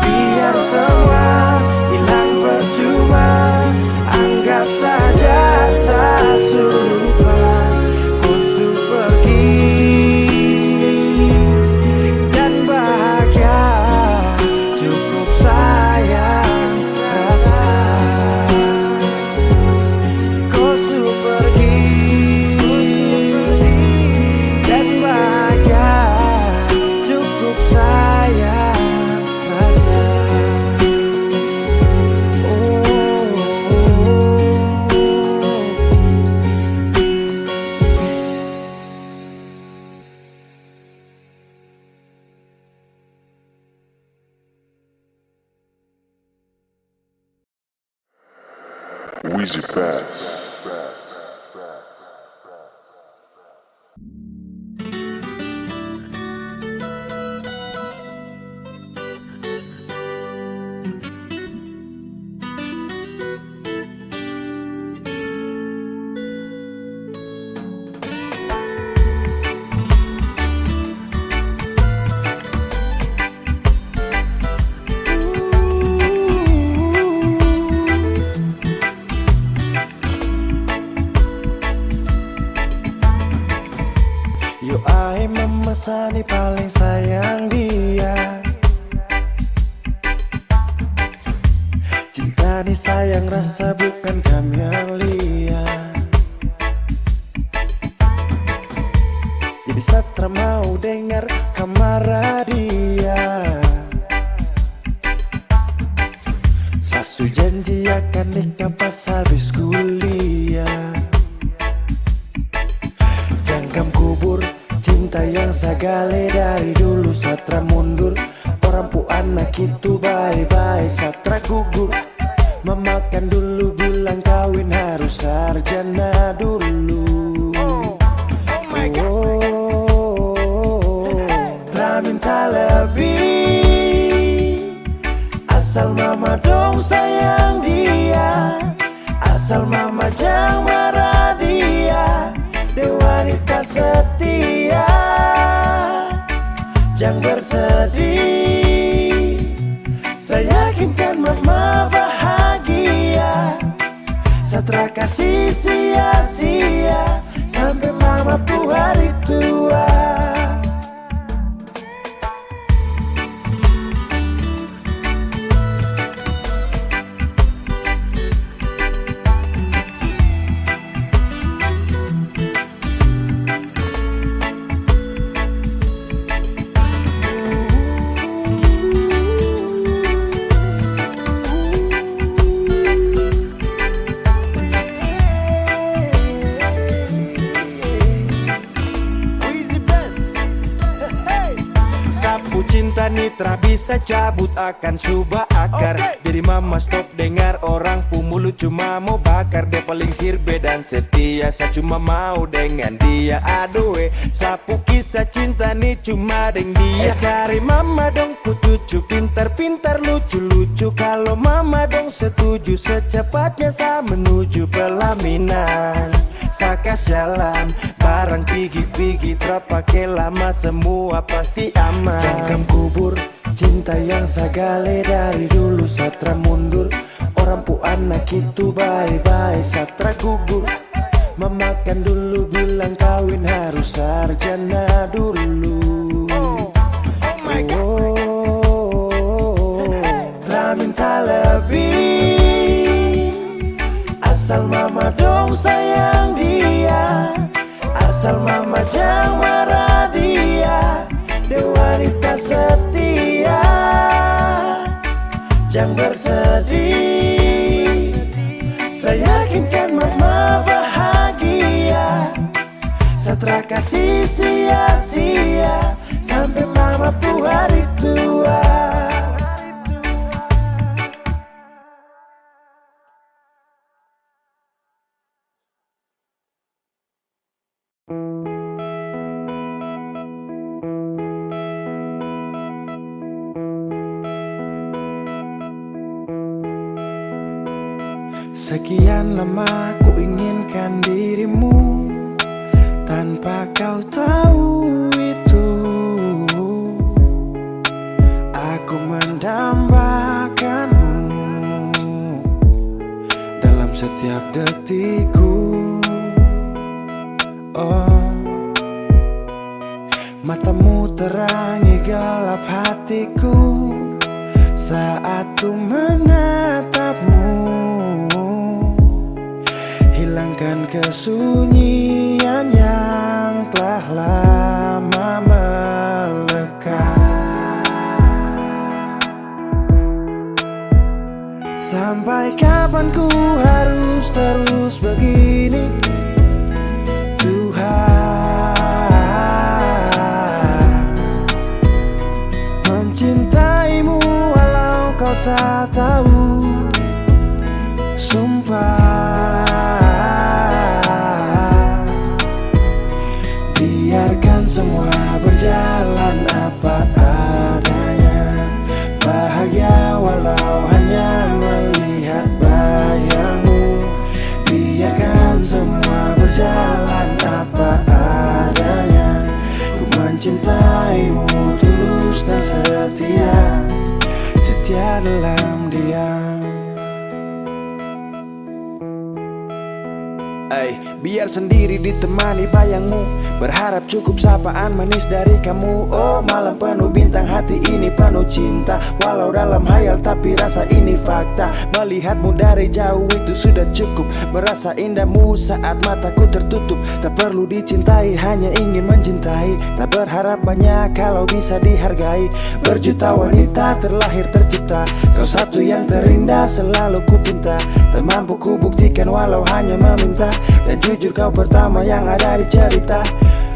Biar semua hilang percuma, anggap saja saya lupa. Kau pergi dan bahagia, cukup sayang rasa. Kau pergi dan bahagia, cukup sayang rasa. Weezy Bass. Yo ai memesani paling sayang dia. Cinta nih sayang rasa bukan kamelia. Jadi Satra mau dengar kamar dia. Sasu janji akan nikah pas habis kuliah. Jangkam kubur cinta yang sagale dari dulu. Satra mundur, orang pu anak itu bye-bye. Satra gugur, memakan dulu bilang kawin harus sarjana dulu. Tak minta lebih, asal mama dong sayang dia. Asal mama jangan marah dia. Dia wanita setia, jangan bersedih. Saya yakinkan mama bahagia. Satra kasih sia-sia sampai mama pu hari tua. Sapu cinta nitra bisa cabut akan subah akar. Jadi mama stop dengar orang mulut cuma mau bakar. Dia paling sirbe dan setia, saya cuma mau dengan dia. Aduh sapu kisah cinta nih cuma deng dia. Cari mama dong cucu pintar-pintar lucu-lucu. Kalau mama dong setuju secepatnya saya menuju pelaminan. Sakas jalan barang pigi-pigi terpakai lama semua pasti aman. Jangkam kubur cinta yang sagale dari dulu satra mundur. Orang pu anak itu bye-bye satra gugur. Memakan dulu bilang kawin harus sarjana dulu. Oh my God. Tak minta lebih, asal mama dong sayang dia. Asal mama jangan marah dia. Dia wanita setia, jangan bersedih. Saya yakinkan mama bahagia. Satra kasih sia-sia sampai mama pu hari tua. Sekian lama ku inginkan dirimu, tanpa kau tahu itu. Aku mendambakanmu dalam setiap detikku. Oh, matamu terangi gelap hatiku saat ku menatapmu. Hilangkan kesunyian yang telah lama melekat. Sampai kapan ku harus terus begini, Tuhan? Mencintaimu walau kau tak tahu. Sumpah, biarkan semua berjalan apa adanya. Bahagia walau hanya melihat bayangmu. Biarkan semua berjalan apa adanya. Ku mencintaimu tulus dan setia, setia dalam diam. Biar sendiri ditemani bayangmu, berharap cukup sapaan manis dari kamu. Oh malam penuh bintang, hati ini penuh cinta. Walau dalam hayal tapi rasa ini fakta. Melihatmu dari jauh itu sudah cukup. Merasa indahmu saat mataku tertutup. Tak perlu dicintai, hanya ingin mencintai. Tak berharap banyak kalau bisa dihargai. Berjuta wanita terlahir tercipta, kau satu yang terindah selalu ku pinta. Tak mampu ku buktikan walau hanya meminta. Dan jujur kau pertama yang ada di cerita.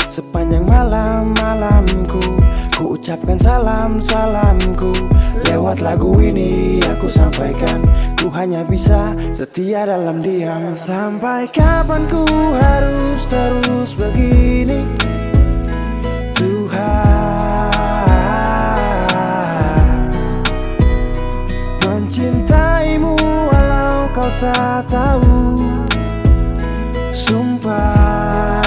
Sepanjang malam-malamku ku ucapkan salam-salamku. Lewat lagu ini aku sampaikan, ku hanya bisa setia dalam diam. Sampai kapan ku harus terus begini, Tuhan? Mencintaimu walau kau tak tahu. Sumpah,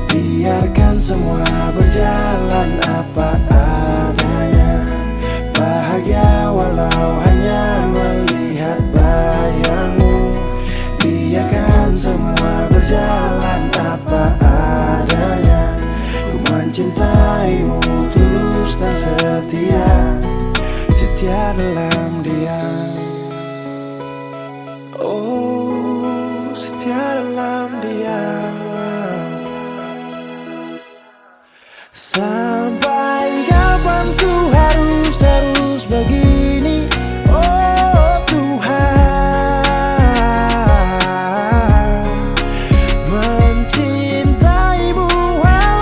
biarkan semua berjalan apa adanya. Bahagia walau hanya melihat bayangmu. Biarkan semua berjalan apa adanya. Ku mencintaimu tulus dan setia, setia dalam diam. Oh, setia dalam diam. Sampai kapan ku harus terus begini, oh Tuhan? Mencintaimu walau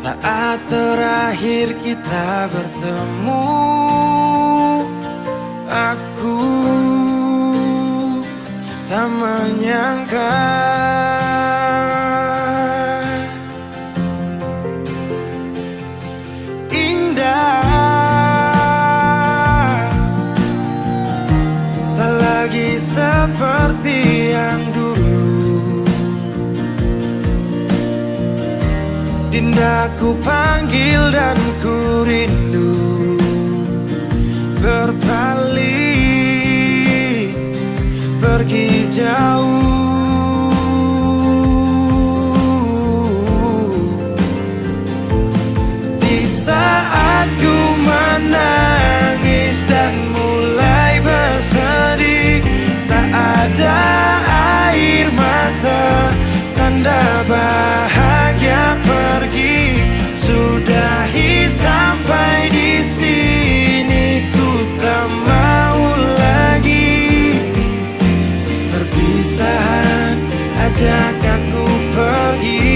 Saat terakhir kita bertemu, aku tak menyangka indah tak lagi seperti yang dulu. Dinda ku panggil dan ku rindu, berpaling pergi jauh. Di saat ku menangis dan mulai bersedih, tak ada air mata, tanda bahagia pergi. Sudahi sampai di sini, ku tak mau lagi. Perpisahan ajak aku pergi.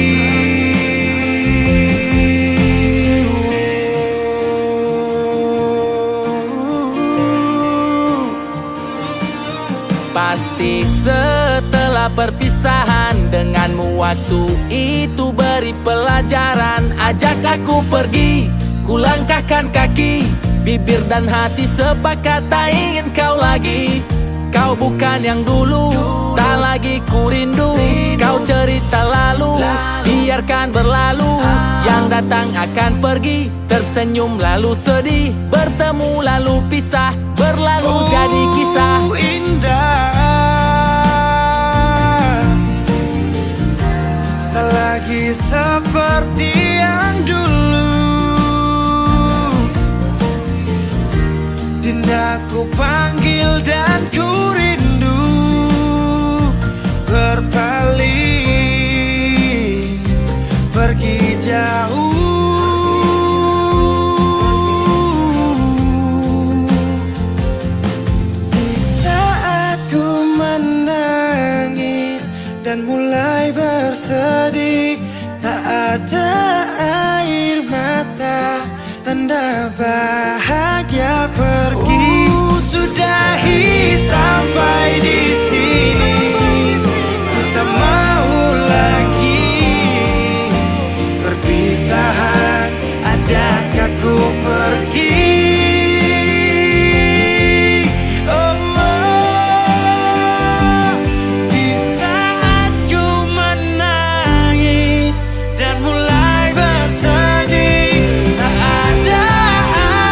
Pasti setelah perpisahan denganmu, waktu itu beri pelajaran. Ajak aku pergi, ku langkahkan kaki, bibir dan hati sepakat tak ingin kau lagi. Kau bukan yang dulu, tak lagi ku rindu. Kau cerita lalu, biarkan berlalu. Yang datang akan pergi, tersenyum lalu sedih, bertemu lalu pisah, berlalu jadi kisah. Indah tak lagi seperti yang dulu. Dinda ku panggil dan ku rindu, berpaling pergi jauh. Di saat ku menangis dan mulai bersedih, tak ada air mata, tanda bahagia pergi. Sudahi sampai di sini, ku tak mau lagi. Perpisahan ajak aku pergi. Oh, di saat ku menangis dan mulai bersedih, tak ada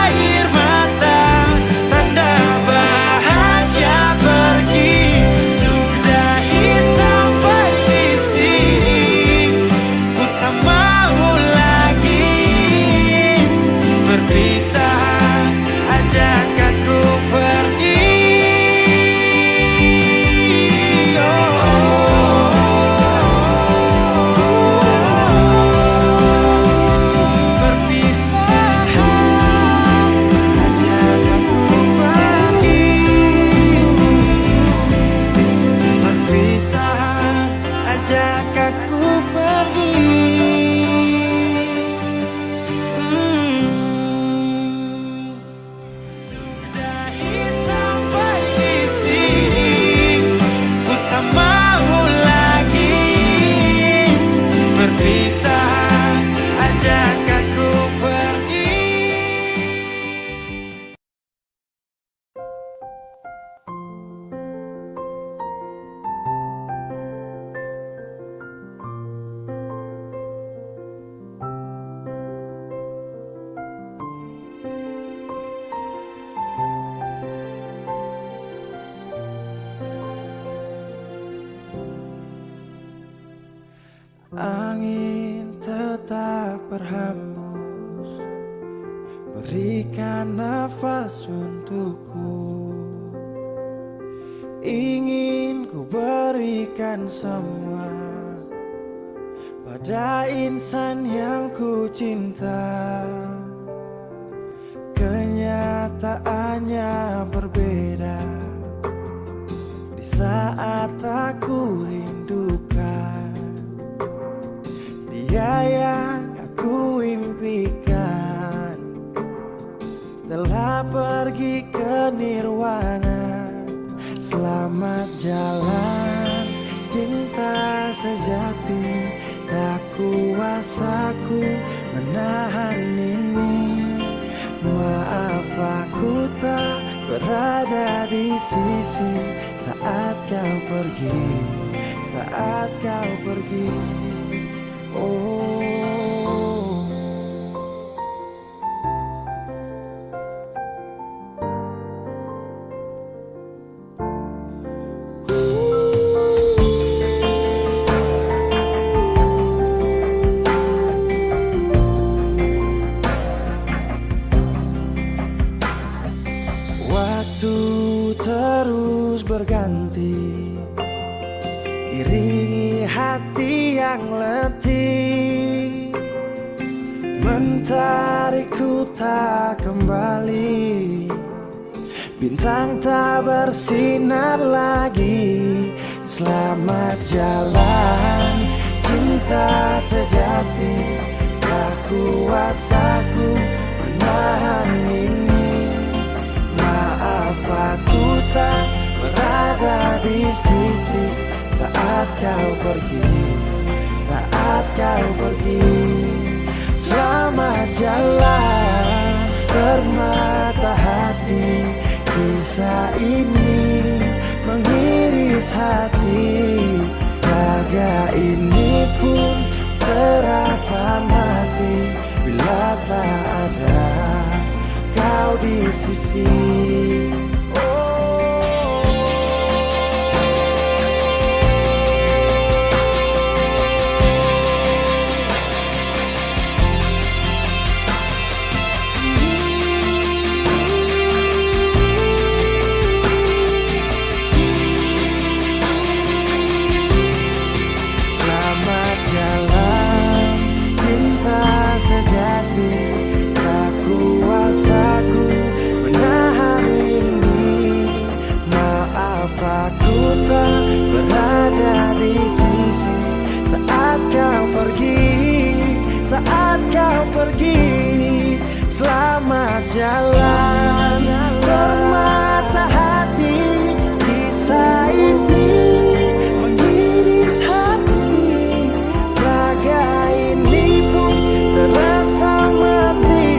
air mata, tanda bahagia pergi. Sudahi sampai di sini, ku tak mau lagi. Perpisahan ajak aku pergi. Perpisahan ajak aku pergi. Perpisahan ajak aku pergi. Sudahi sampai di sini, ku tak mau lagi. Perpisahan ajak aku pergi. Angin tetap berhembus, berikan nafas untukku. Ingin ku berikan semua pada insan yang ku cinta. Kenyataannya berbeda di saat aku rindukan. Dia yang aku nirwana. Selamat jalan cinta sejati, tak kuasaku menahan ini. Maaf aku tak berada di sisi saat kau pergi, saat kau pergi. Oh. Waktu terus berganti, iringi hati yang letih, mentariku tak kembali, bintang tak bersinar lagi. Selamat jalan cinta sejati, tak kuasaku menahan ini. Maaf aku tak berada di sisi saat kau pergi, saat kau pergi. Selamat jalan permata hati, kisah ini mengiris hati. Raga ini pun terasa mati bila tak ada kau di sisi. Selamat jalan cinta sejati, tak kuasaku menahan ini. Maaf aku tak berada di sisi saat kau pergi, saat kau pergi. Selamat jalan permata hati, kisah ini mengiris hati. Raga ini pun terasa mati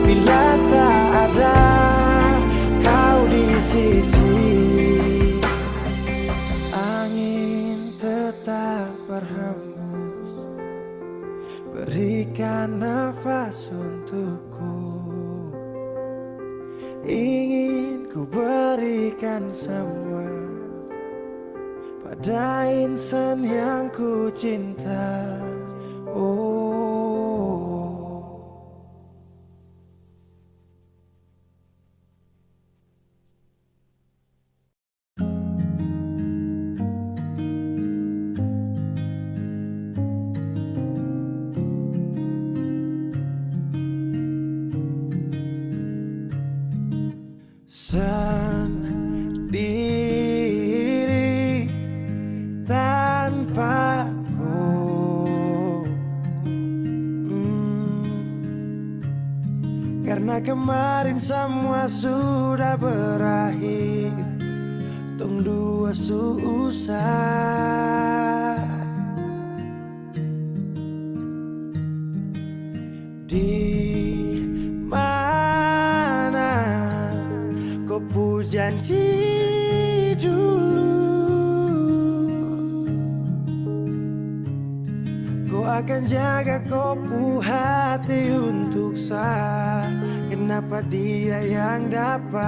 bila tak ada kau di sisi. Angin tetap berhembus, berikan nafas untukku. Ingin ku berikan semua pada insan yang ku cinta. Oh. Sendiri tanpaku, karena kemarin semua sudah berakhir. Tong dua susah di mana kau pu janji dulu, kau akan jaga kau pu hati untuk saya. Kenapa dia yang dapat?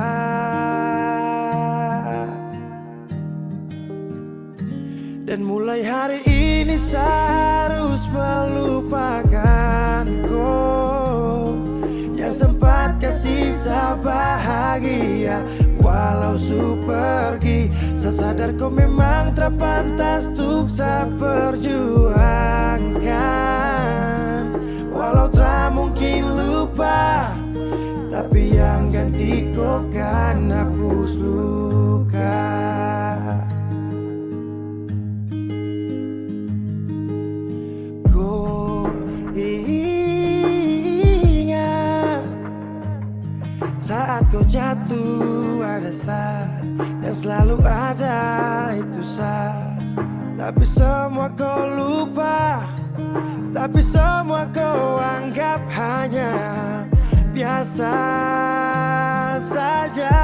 Dan mulai hari ini saya harus melupakan kau yang sempat kasih saya bahagia. Walau su pergi, saya sadar kau memang terpantas untuk saya perjuangkan. Walau tak mungkin lupa, tapi yang ganti kau kan hapus luka. Kau ingat saat kau jatuh ada yang selalu ada itu tapi semua kau lupa, tapi semua kau anggap hanya biasa saja.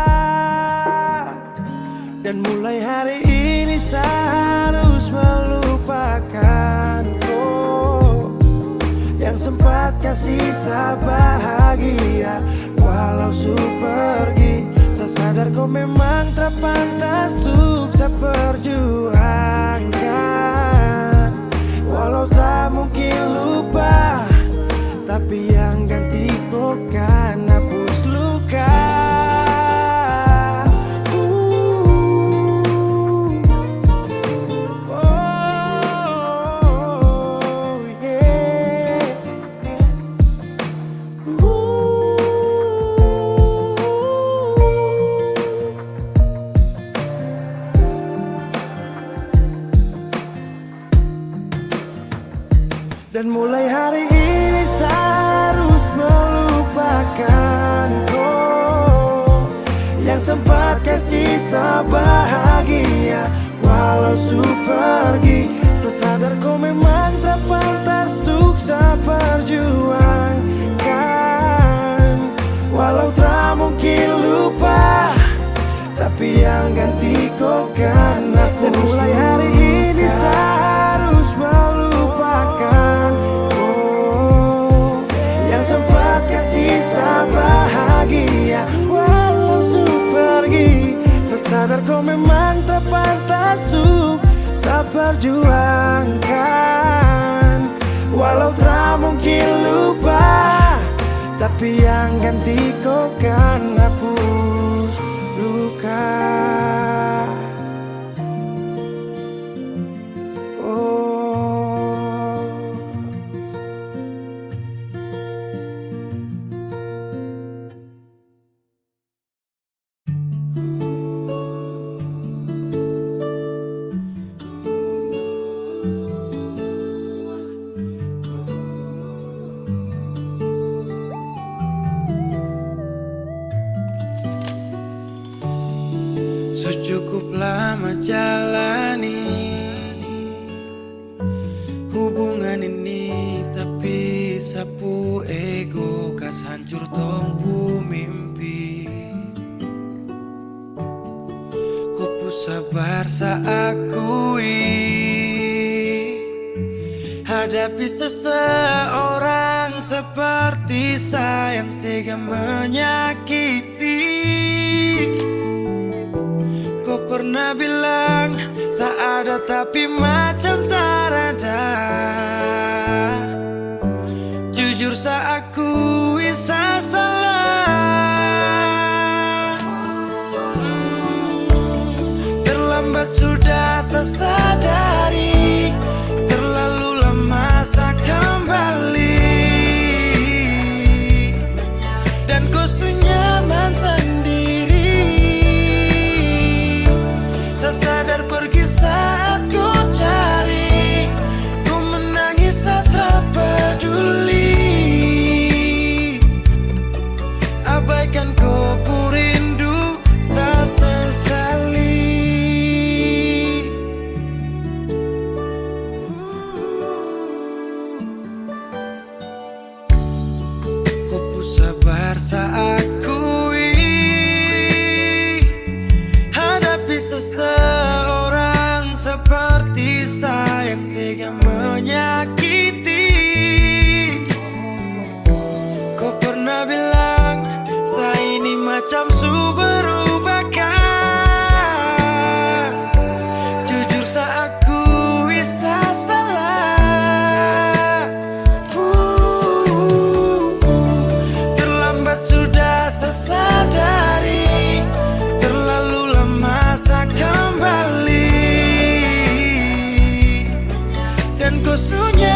Dan mulai hari ini saya harus melupakan kau yang sempat kasih saya bahagia. Walau su pergi, saya sadar kau memang tak pantas untuk saya perjuangkan. Walau tak mungkin lupa, tapi yang ganti kau kan hapus luka. Dan mulai hari ini saya harus melupakan kau yang sempat kasih saya bahagia. Walau su pergi, saya sadar kau memang tak pantas untuk saya perjuangkan. Walau tak mungkin lupa, tapi yang ganti kau kan aku. Dan mulai hari ini saya harus melupakan sempat kasih saya bahagia. Walau su pergi, saya sadar kau memang tak pantas untuk saya perjuangkan. Walau tak mungkin lupa, tapi yang ganti kau kan hapus luka. Cukup lama jalani hubungan ini, tapi sapu ego kas hancur tongpu mimpi. Ku sabar saakui hadapi seseorang seperti saya yang tega menyakiti. Kau pernah bilang saya ada tapi macam tak ada. Jujur saya akui saya salah. Terlambat sudah saya sadari, terlalu lama saya kembali. Dan kau nyaman sendiri. Saya sadar pergi saat ku cari, ku menangis saat tak peduli. Abaikan kau rindu, saya sesali. Ku sabar saat seseorang seperti saya yang tega menyakiti. Kau pernah bilang saya ini macam su berubahkan. Jujur saya akui saya salah. Terlambat sudah saya sadari, terlalu lama saya kembali. Dan kau sunyi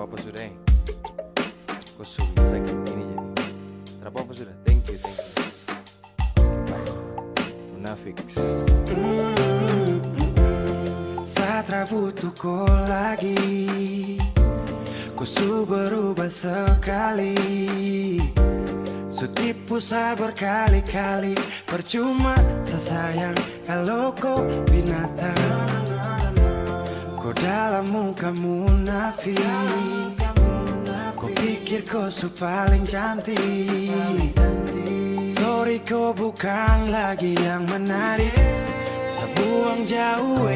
apa-apa sudah kau sudah sakit ini jadi tidak apa-apa sudah, thank you bye. Munafik. Satra butuh kau lagi, kau su berubah sekali, su tipu saya berkali-kali. Percuma sayang kalau kau binatang, kau dalam muka munafik. Kau pikir kau su paling cantik, sorry kau bukan lagi yang menarik. Saya buang jauh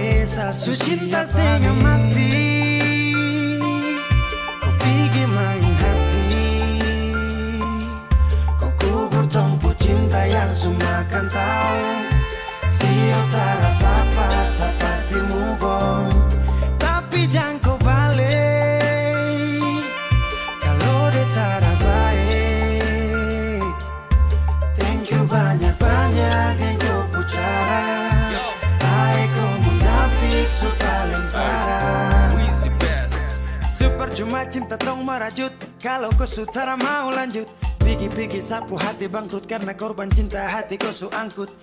su cinta setengah mati, kau pergi main hati, kau kubur tumpu cinta yang semua kan tahu. Sio tak apa-apa, saya pasti move on. Tapi jangan kau balik kalau dia tak baik. Thank you banyak-banyak dan kau pucara. Hai kau munafik su paling parah. Wheezy best. Super cuma cinta tong merajut, kalau kau sutara mau lanjut. Pigi-pigi sapu hati bangkrut karena korban cinta hati kau su angkut.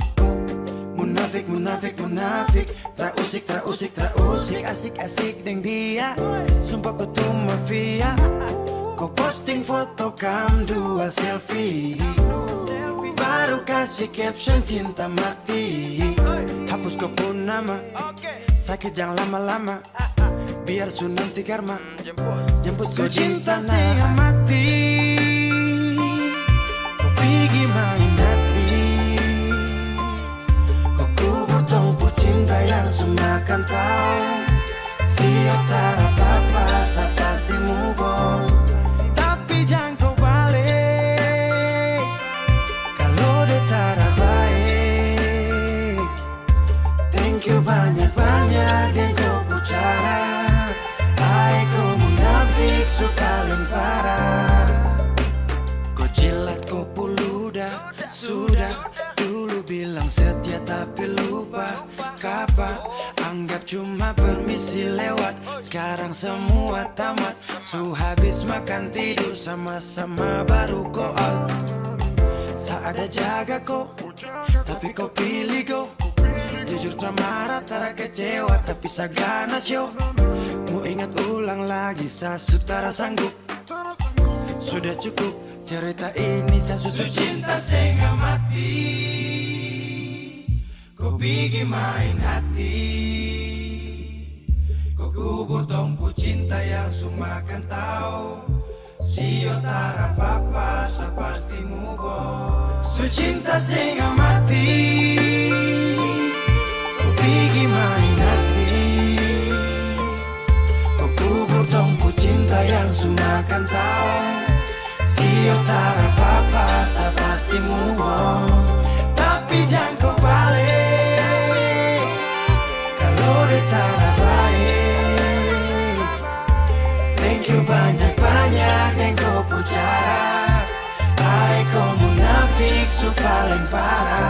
Munafik, munafik, munafik, terusik, terusik, terusik, asik-asik deng dia. Sumpah kau tuh mafia, kau posting foto kam dua selfie, baru kasih caption cinta mati. Hapus kau pun nama, sakit jangan lama-lama, biar su nanti karma jemput kau di sana. Setengah mati, kau pergi main hati, kau kubur tumpu cinta yang semua kan tahu. Sio tak apa-apa, saya pasti move on. Tapi jangan kau balik kalau dia tak baik. Thank you banyak-banyak dan kau pucara. Hai kau munafik su paling parah. Kau jilat kau puluda, sudah dulu bilang setia tapi lupa kapan. Anggap cuma permisi lewat, sekarang semua tamat. Su habis makan tidur sama-sama baru kau out. Saada jaga kau, tapi kau pilih kau. Jujur tak marah, tak kecewa, tapi sagana show. Mau ingat ulang lagi, saya sutara sanggup. Sudah cukup cerita ini, saya susu cinta setengah mati. Kau pergi main hati, kau kubur tumpu cinta yang semua kan tahu. Sio tak apa-apa, saya pasti move on. Su cinta setengah mati, kau pergi main hati, kau kubur tumpu cinta yang semua kan tahu. Sio tak apa-apa, saya pasti move on. Tapi jangan kau balik kalau dia tak baik. Thank you banyak-banyak dan kau pucara. Hai kau munafik su paling parah.